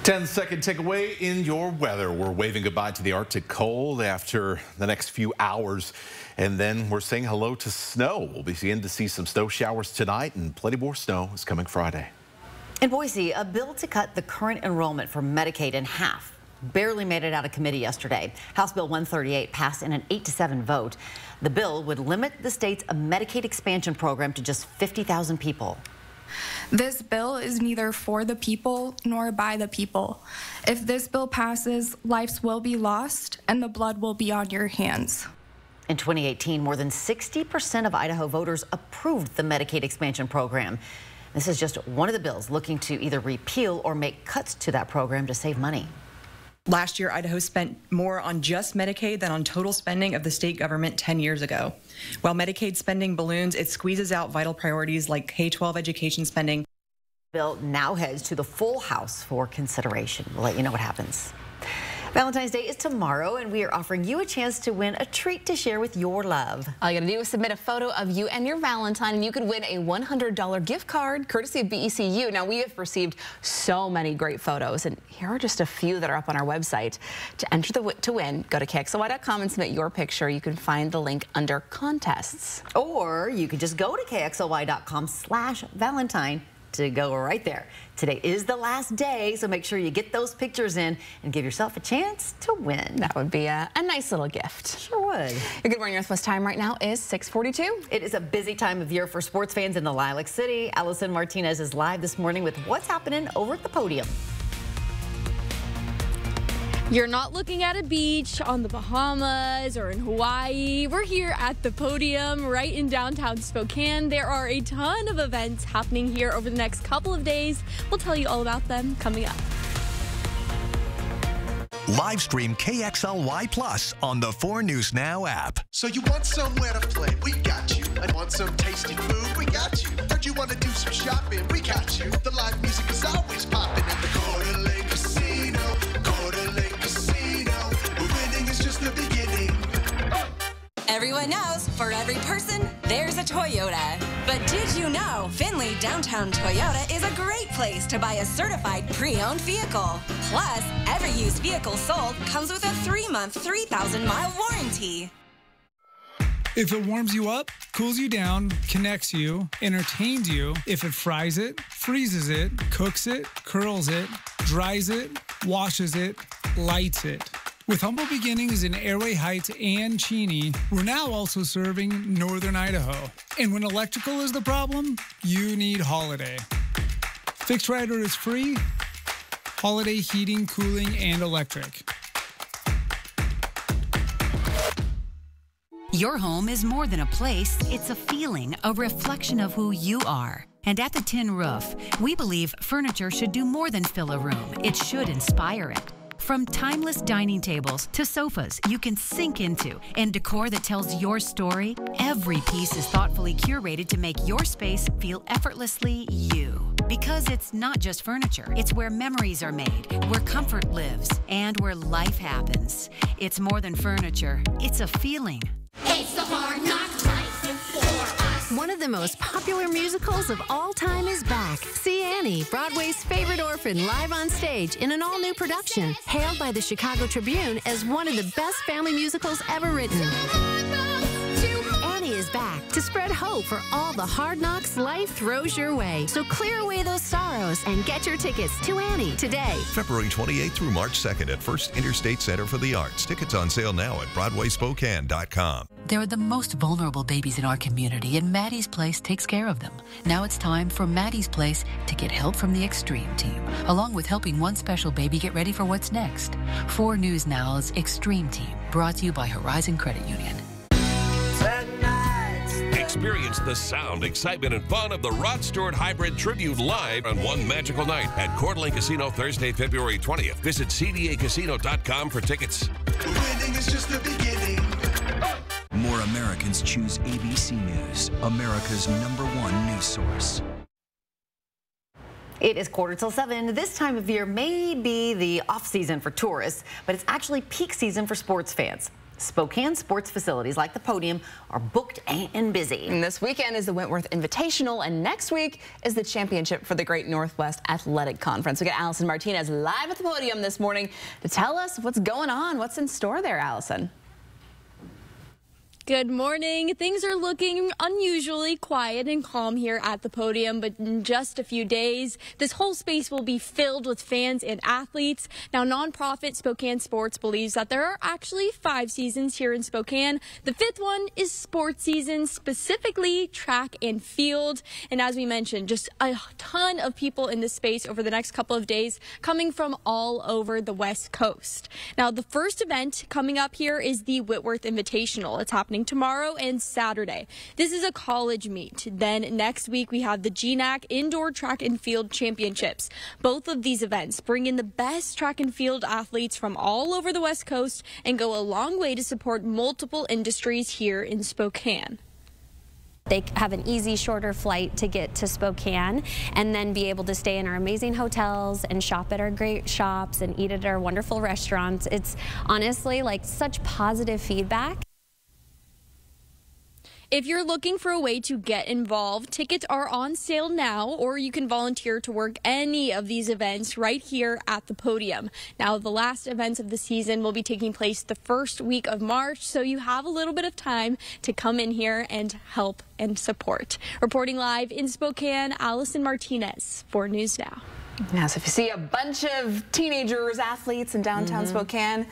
10-second takeaway in your weather. We're waving goodbye to the Arctic cold after the next few hours, and then we're saying hello to snow. We'll begin to see some snow showers tonight, and plenty more snow is coming Friday. In Boise, a bill to cut the current enrollment for Medicaid in half barely made it out of committee yesterday. House Bill 138 passed in an 8-7 vote. The bill would limit the state's Medicaid expansion program to just 50,000 people. This bill is neither for the people nor by the people. If this bill passes, lives will be lost and the blood will be on your hands. In 2018, more than 60% of Idaho voters approved the Medicaid expansion program. This is just one of the bills looking to either repeal or make cuts to that program to save money. Last year, Idaho spent more on just Medicaid than on total spending of the state government 10 years ago. While Medicaid spending balloons, it squeezes out vital priorities like K-12 education spending. The bill now heads to the full House for consideration. We'll let you know what happens. Valentine's Day is tomorrow, and we are offering you a chance to win a treat to share with your love. All you gotta do is submit a photo of you and your Valentine, and you could win a $100 gift card courtesy of BECU. Now, we have received so many great photos, and here are just a few that are up on our website. To enter to win, go to KXLY.com and submit your picture. You can find the link under contests. Or you could just go to KXLY.com/Valentine to go right there. Today is the last day, so make sure you get those pictures in and give yourself a chance to win. That would be a nice little gift. Sure would. Your Good Morning Northwest time right now is 6:42. It is a busy time of year for sports fans in the Lilac City. Allison Martinez is live this morning with what's happening over at the podium. You're not looking at a beach on the Bahamas or in Hawaii. We're here at the podium right in downtown Spokane. There are a ton of events happening here over the next couple of days. We'll tell you all about them coming up. Live stream KXLY Plus on the 4 News Now app. So you want somewhere to play? We got you. I want some tasty food? We got you. Heard you want to do some shopping? We got you. The live music is always popping at the Coeur d'Alene Casino. Coeur d'Alene Casino. Winning is just the beginning. Everyone knows, for every person, there's a Toyota. But did you know Findlay Downtown Toyota is a great place to buy a certified pre-owned vehicle. Plus, every used vehicle sold comes with a 3-month, 3,000-mile warranty. If it warms you up, cools you down, connects you, entertains you, if it fries it, freezes it, cooks it, curls it, dries it, washes it, lights it. With humble beginnings in Airway Heights and Cheney, we're now also serving northern Idaho. And when electrical is the problem, you need Holiday. Fixed rider is free. Holiday heating, cooling, and electric. Your home is more than a place, it's a feeling, a reflection of who you are. And at the Tin Roof, we believe furniture should do more than fill a room. It should inspire it. From timeless dining tables to sofas you can sink into and decor that tells your story, every piece is thoughtfully curated to make your space feel effortlessly you. Because it's not just furniture. It's where memories are made, where comfort lives, and where life happens. It's more than furniture. It's a feeling. It's the Hard Knock Life for us. One of the most popular musicals of all time is back. See Annie, Broadway's favorite orphan, live on stage in an all-new production, hailed by the Chicago Tribune as one of the best family musicals ever written. Annie is back to spread hope for all the hard knocks life throws your way. So clear away those sorrows and get your tickets to Annie today. February 28th through March 2nd at First Interstate Center for the Arts. Tickets on sale now at BroadwaySpokane.com. There are the most vulnerable babies in our community, and Maddie's Place takes care of them. Now it's time for Maddie's Place to get help from the Extreme Team, along with helping one special baby get ready for what's next. 4 News Now's Extreme Team, brought to you by Horizon Credit Union. Experience the sound, excitement, and fun of the Rod Stewart Hybrid Tribute live on one magical night at Coeur d'Alene Casino Thursday, February 20th. Visit cdacasino.com for tickets. Winning is just the beginning. More Americans choose ABC News, America's #1 news source. It is 6:45. This time of year may be the off season for tourists, but it's actually peak season for sports fans. Spokane sports facilities like the Podium are booked and busy. And this weekend is the Wentworth Invitational, and next week is the championship for the Great Northwest Athletic Conference. We got Allison Martinez live at the Podium this morning to tell us what's going on, what's in store there, Allison. Good morning. Things are looking unusually quiet and calm here at the Podium, but in just a few days, this whole space will be filled with fans and athletes. Now, nonprofit Spokane Sports believes that there are actually 5 seasons here in Spokane. The 5th one is sports season, specifically track and field. And as we mentioned, just a ton of people in this space over the next couple of days coming from all over the West Coast. Now, the first event coming up here is the Whitworth Invitational. It's happening tomorrow and Saturday. This is a college meet. Then next week we have the GNAC Indoor Track and Field Championships. Both of these events bring in the best track and field athletes from all over the West Coast and go a long way to support multiple industries here in Spokane. They have an easy, shorter flight to get to Spokane and then be able to stay in our amazing hotels and shop at our great shops and eat at our wonderful restaurants. It's honestly like such positive feedback. If you're looking for a way to get involved, tickets are on sale now, or you can volunteer to work any of these events right here at the Podium. Now, the last events of the season will be taking place the first week of March, so you have a little bit of time to come in here and help and support. Reporting live in Spokane, Allison Martinez for News Now. Now, so if you see a bunch of teenagers, athletes in downtown Spokane,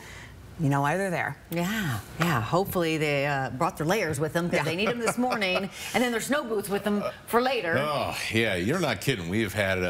you know why they're there. Yeah. Hopefully they brought their layers with them because they need them this morning, and then their snow boots with them for later. Oh, yeah, you're not kidding. We have had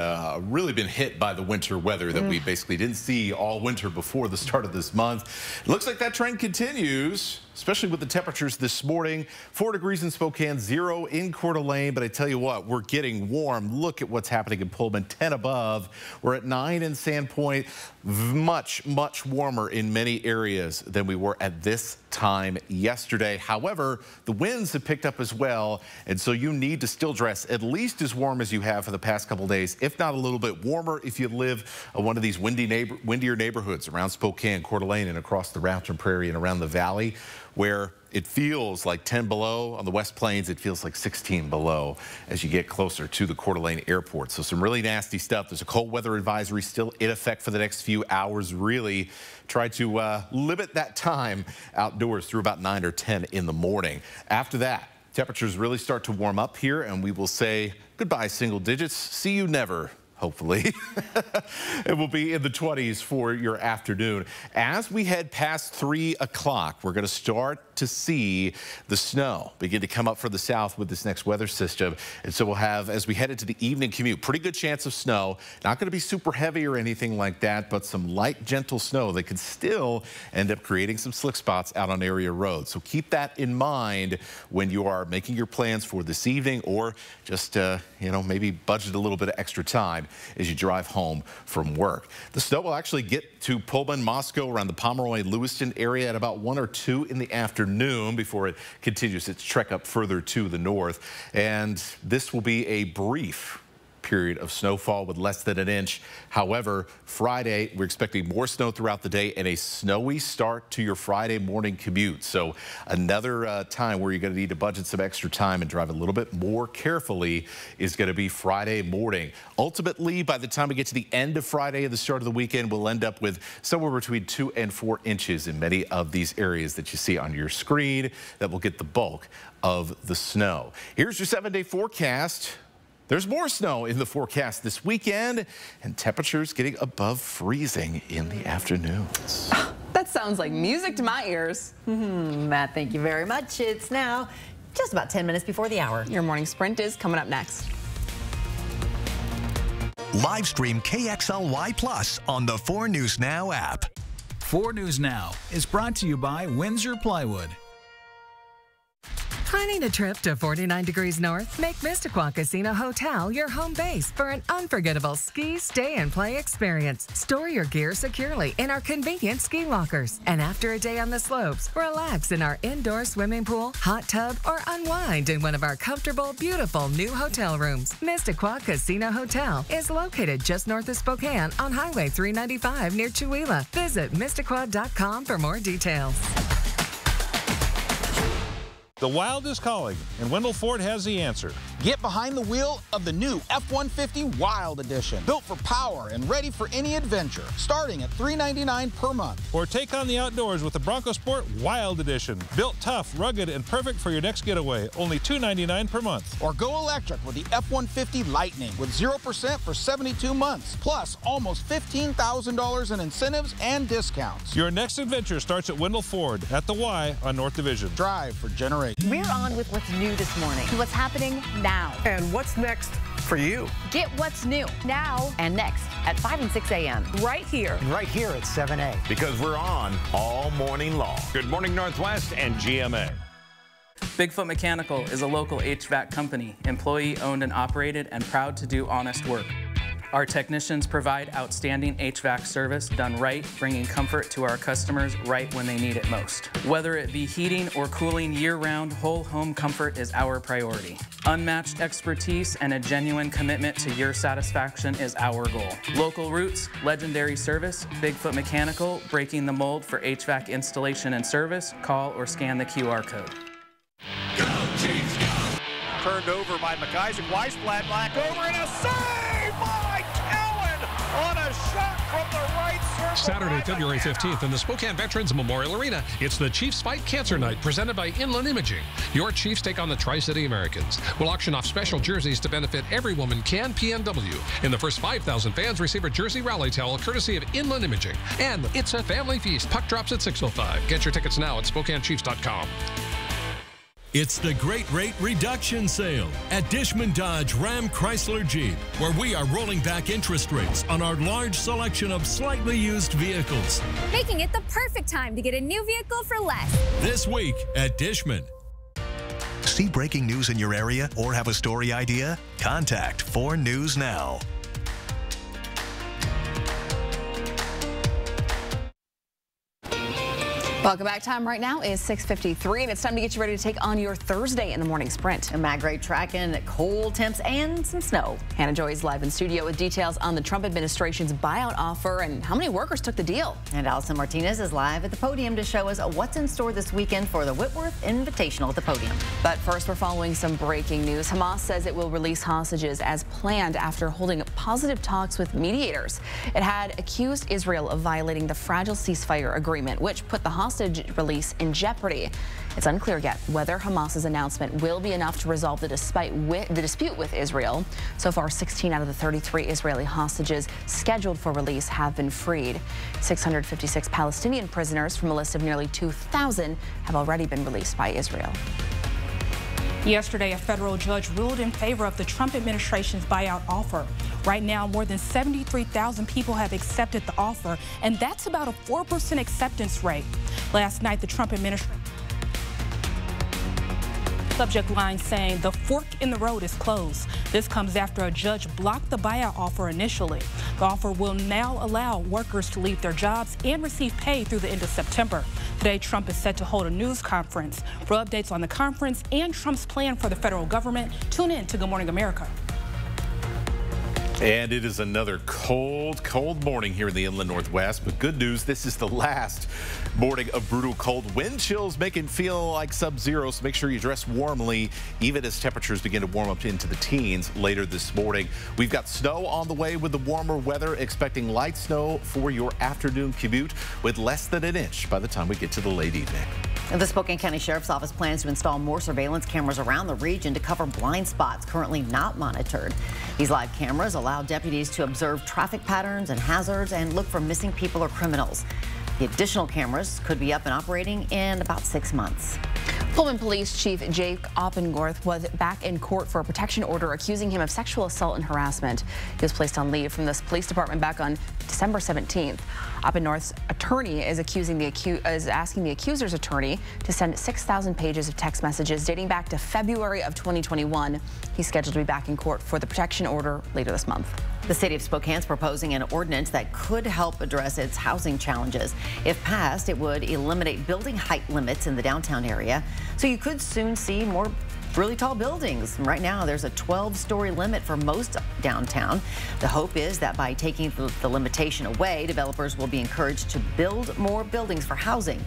really been hit by the winter weather that we basically didn't see all winter before the start of this month. It looks like that trend continues, especially with the temperatures this morning. 4 degrees in Spokane, 0 in Coeur d'Alene. But I tell you what, we're getting warm. Look at what's happening in Pullman, 10 above. We're at 9 in Sandpoint. Much, much warmer in many areas than we were at this time yesterday. However, the winds have picked up as well, and so you need to still dress at least as warm as you have for the past couple days, if not a little bit warmer if you live in one of these windier neighborhoods around Spokane, Coeur d'Alene, and across the Raptor Prairie and around the valley, where it feels like 10 below. On the West Plains, it feels like 16 below as you get closer to the Coeur d'Alene airport. So some really nasty stuff. There's a cold weather advisory still in effect for the next few hours. Really try to limit that time outdoors through about 9 or 10 in the morning. After that, temperatures really start to warm up here, and we will say goodbye single digits. See you never. Hopefully. It will be in the 20s for your afternoon. As we head past 3 o'clock, we're going to start to see the snow begin to come up for the south with this next weather system. And so we'll have, as we head into the evening commute, pretty good chance of snow. Not going to be super heavy or anything like that, but some light, gentle snow that could still end up creating some slick spots out on area roads. So keep that in mind when you are making your plans for this evening, or just, you know, maybe budget a little bit of extra time as you drive home from work. The snow will actually get to Pullman, Moscow, around the Pomeroy, Lewiston area at about 1 or 2 in the afternoon before it continues its trek up further to the north. And this will be a brief period of snowfall with less than an inch. However, Friday, we're expecting more snow throughout the day and a snowy start to your Friday morning commute. So another time where you're going to need to budget some extra time and drive a little bit more carefully is going to be Friday morning. Ultimately, by the time we get to the end of Friday and the start of the weekend, we'll end up with somewhere between 2 and 4 inches in many of these areas that you see on your screen that will get the bulk of the snow. Here's your 7-day forecast. There's more snow in the forecast this weekend and temperatures getting above freezing in the afternoons. That sounds like music to my ears. Matt, thank you very much. It's now just about 10 minutes before the hour. Your morning sprint is coming up next. Live stream KXLY Plus on the 4 News Now app. 4 News Now is brought to you by Windsor Plywood. Planning a trip to 49 degrees north? Make Mistaqua Casino Hotel your home base for an unforgettable ski, stay, and play experience. Store your gear securely in our convenient ski lockers. And after a day on the slopes, relax in our indoor swimming pool, hot tub, or unwind in one of our comfortable, beautiful new hotel rooms. Mistaqua Casino Hotel is located just north of Spokane on Highway 395 near Chewelah. Visit Mistaqua.com for more details. The Wild is calling, and Wendell Ford has the answer. Get behind the wheel of the new F-150 Wild Edition. Built for power and ready for any adventure, starting at $399 per month. Or take on the outdoors with the Bronco Sport Wild Edition. Built tough, rugged, and perfect for your next getaway. Only $299 per month. Or go electric with the F-150 Lightning with 0% for 72 months. Plus, almost $15,000 in incentives and discounts. Your next adventure starts at Wendell Ford at the Y on North Division. Drive for generations. We're on with what's new this morning. What's happening now. And what's next for you? Get what's new now and next at 5 and 6 a.m. right here. And right here at 7A. Because we're on all morning long. Good Morning Northwest and GMA. Bigfoot Mechanical is a local HVAC company, employee owned and operated, and proud to do honest work. Our technicians provide outstanding HVAC service done right, bringing comfort to our customers right when they need it most. Whether it be heating or cooling year-round, whole home comfort is our priority. Unmatched expertise and a genuine commitment to your satisfaction is our goal. Local roots, legendary service, Bigfoot Mechanical, breaking the mold for HVAC installation and service. Call or scan the QR code. Go, Chiefs, go! Turned over by McIsaac. Weisblatt back over and a save by Cowan on a shot from the right circle. Saturday, February 15th in the Spokane Veterans Memorial Arena. It's the Chiefs Fight Cancer Night presented by Inland Imaging. Your Chiefs take on the Tri-City Americans. We'll auction off special jerseys to benefit Every Woman Can PNW. In the first 5,000 fans receive a jersey rally towel courtesy of Inland Imaging. And it's a family feast. Puck drops at 6:05. Get your tickets now at SpokaneChiefs.com. It's the Great Rate Reduction Sale at Dishman Dodge Ram Chrysler Jeep, where we are rolling back interest rates on our large selection of slightly used vehicles. Making it the perfect time to get a new vehicle for less. This week at Dishman. See breaking news in your area or have a story idea? Contact 4 News Now. Welcome back. Time right now is 6:53, and it's time to get you ready to take on your Thursday in the morning sprint. And Matt Gray tracking cold temps and some snow. Hannah Joy is live in studio with details on the Trump administration's buyout offer and how many workers took the deal. And Allison Martinez is live at the podium to show us what's in store this weekend for the Whitworth Invitational at the podium. But first, we're following some breaking news. Hamas says it will release hostages as planned after holding positive talks with mediators. It had accused Israel of violating the fragile ceasefire agreement, which put the hostage release in jeopardy. It's unclear yet whether Hamas's announcement will be enough to resolve the dispute with Israel. So far, 16 out of the 33 Israeli hostages scheduled for release have been freed. 656 Palestinian prisoners from a list of nearly 2,000 have already been released by Israel. Yesterday, a federal judge ruled in favor of the Trump administration's buyout offer. Right now, more than 73,000 people have accepted the offer, and that's about a 4% acceptance rate. Last night, the Trump administration subject line saying the fork in the road is closed. This comes after a judge blocked the buyout offer initially. The offer will now allow workers to leave their jobs and receive pay through the end of September. Today, Trump is set to hold a news conference. For updates on the conference and Trump's plan for the federal government, tune in to Good Morning America. And it is another cold morning here in the inland Northwest. But good news, this is the last morning of brutal cold. Wind chills make it feel like sub-zero, so make sure you dress warmly, even as temperatures begin to warm up into the teens later this morning. We've got snow on the way with the warmer weather, expecting light snow for your afternoon commute with less than an inch by the time we get to the late evening. The Spokane County Sheriff's Office plans to install more surveillance cameras around the region to cover blind spots currently not monitored. These live cameras allow deputies to observe traffic patterns and hazards and look for missing people or criminals. The additional cameras could be up and operating in about 6 months. Pullman Police Chief Jake Oppengorth was back in court for a protection order accusing him of sexual assault and harassment. He was placed on leave from the police department back on December 17th. Oppengorth's attorney is asking the accuser's attorney to send 6,000 pages of text messages dating back to February of 2021. He's scheduled to be back in court for the protection order later this month. The city of Spokane is proposing an ordinance that could help address its housing challenges. If passed, it would eliminate building height limits in the downtown area, so you could soon see more really tall buildings. Right now, there's a 12-story limit for most downtown. The hope is that by taking the limitation away, developers will be encouraged to build more buildings for housing.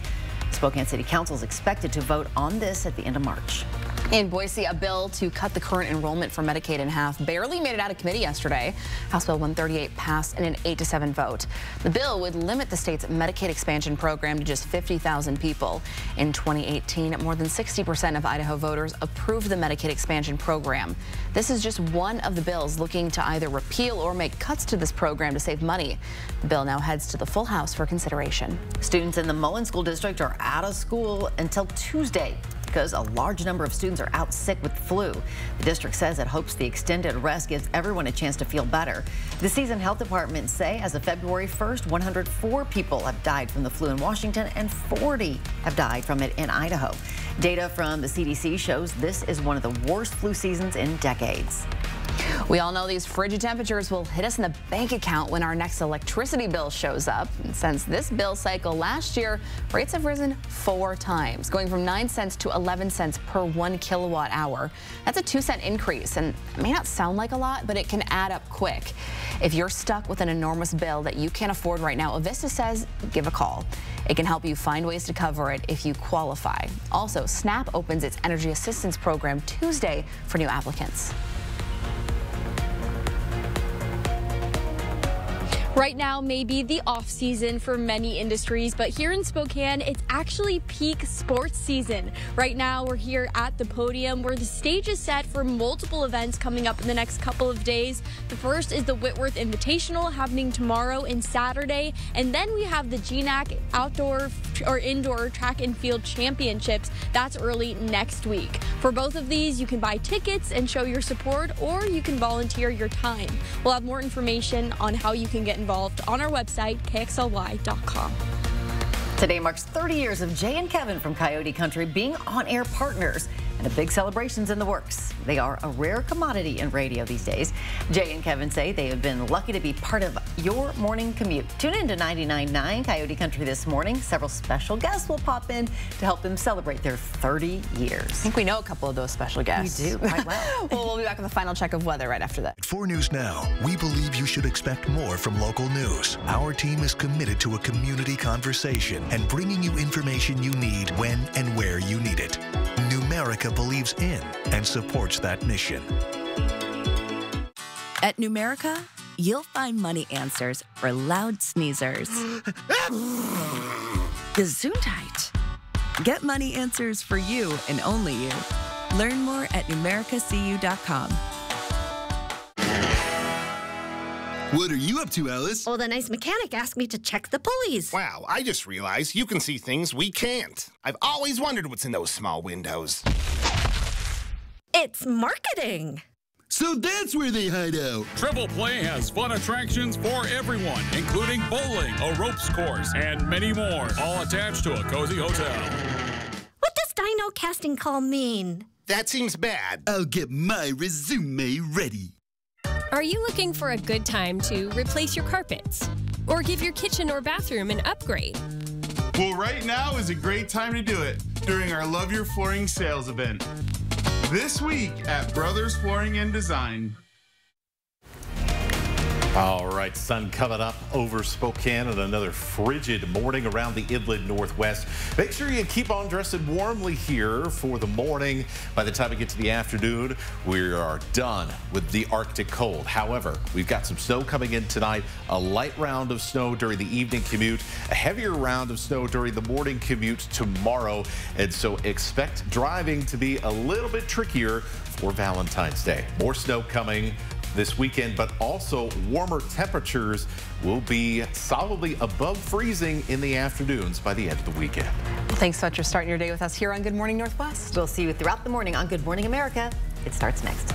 Spokane City Council is expected to vote on this at the end of March. In Boise, a bill to cut the current enrollment for Medicaid in half barely made it out of committee yesterday. House Bill 138 passed in an 8-7 vote. The bill would limit the state's Medicaid expansion program to just 50,000 people. In 2018, more than 60% of Idaho voters approved the Medicaid expansion program. This is just one of the bills looking to either repeal or make cuts to this program to save money. The bill now heads to the full House for consideration. Students in the Mullen School District are out of school until Tuesday because a large number of students are out sick with flu. The district says it hopes the extended rest gives everyone a chance to feel better. The season health department say as of February 1st, 104 people have died from the flu in Washington and 40 have died from it in Idaho. Data from the CDC shows this is one of the worst flu seasons in decades. We all know these frigid temperatures will hit us in the bank account when our next electricity bill shows up. And since this bill cycle last year, rates have risen 4 times, going from 9 cents to 11 cents per 1 kilowatt hour. That's a 2-cent increase, and it may not sound like a lot, but it can add up quick. If you're stuck with an enormous bill that you can't afford right now, Avista says give a call. It can help you find ways to cover it if you qualify. Also, SNAP opens its energy assistance program Tuesday for new applicants. Right now may be the off season for many industries, but here in Spokane, it's actually peak sports season. Right now, we're here at the podium where the stage is set for multiple events coming up in the next couple of days. The first is the Whitworth Invitational happening tomorrow and Saturday, and then we have the GNAC Outdoor or Indoor Track and Field Championships. That's early next week. For both of these, you can buy tickets and show your support, or you can volunteer your time. We'll have more information on how you can get involved on our website, kxly.com. Today marks 30 years of Jay and Kevin from Coyote Country being on-air partners, and a big celebration's in the works. They are a rare commodity in radio these days. Jay and Kevin say they have been lucky to be part of your morning commute. Tune in to 99.9 Coyote Country this morning. Several special guests will pop in to help them celebrate their 30 years. I think we know a couple of those special guests. We do, quite well. Well, we'll be back with a final check of weather right after that. At 4 News Now, we believe you should expect more from local news. Our team is committed to a community conversation and bringing you information you need when and where you need it. Numerica believes in and supports that mission. At Numerica, you'll find money answers for loud sneezers. Gesundheit. Get money answers for you and only you. Learn more at numericacu.com. What are you up to, Alice? Well, the nice mechanic asked me to check the pulleys. Wow, I just realized you can see things we can't. I've always wondered what's in those small windows. It's marketing. So that's where they hide out. Triple Play has fun attractions for everyone, including bowling, a ropes course, and many more, all attached to a cozy hotel. What does dino casting call mean? That seems bad. I'll get my resume ready. Are you looking for a good time to replace your carpets or give your kitchen or bathroom an upgrade? Well, right now is a great time to do it during our Love Your Flooring sales event. This week at Brothers Flooring and Design. All right, sun coming up over Spokane and another frigid morning around the inland Northwest. Make sure you keep on dressing warmly here for the morning. By the time we get to the afternoon, we are done with the Arctic cold. However, we've got some snow coming in tonight, a light round of snow during the evening commute, a heavier round of snow during the morning commute tomorrow. And so expect driving to be a little bit trickier for Valentine's Day. More snow coming this weekend, but also warmer temperatures will be solidly above freezing in the afternoons by the end of the weekend. Well, thanks so much for starting your day with us here on Good Morning Northwest. We'll see you throughout the morning on Good Morning America. It starts next.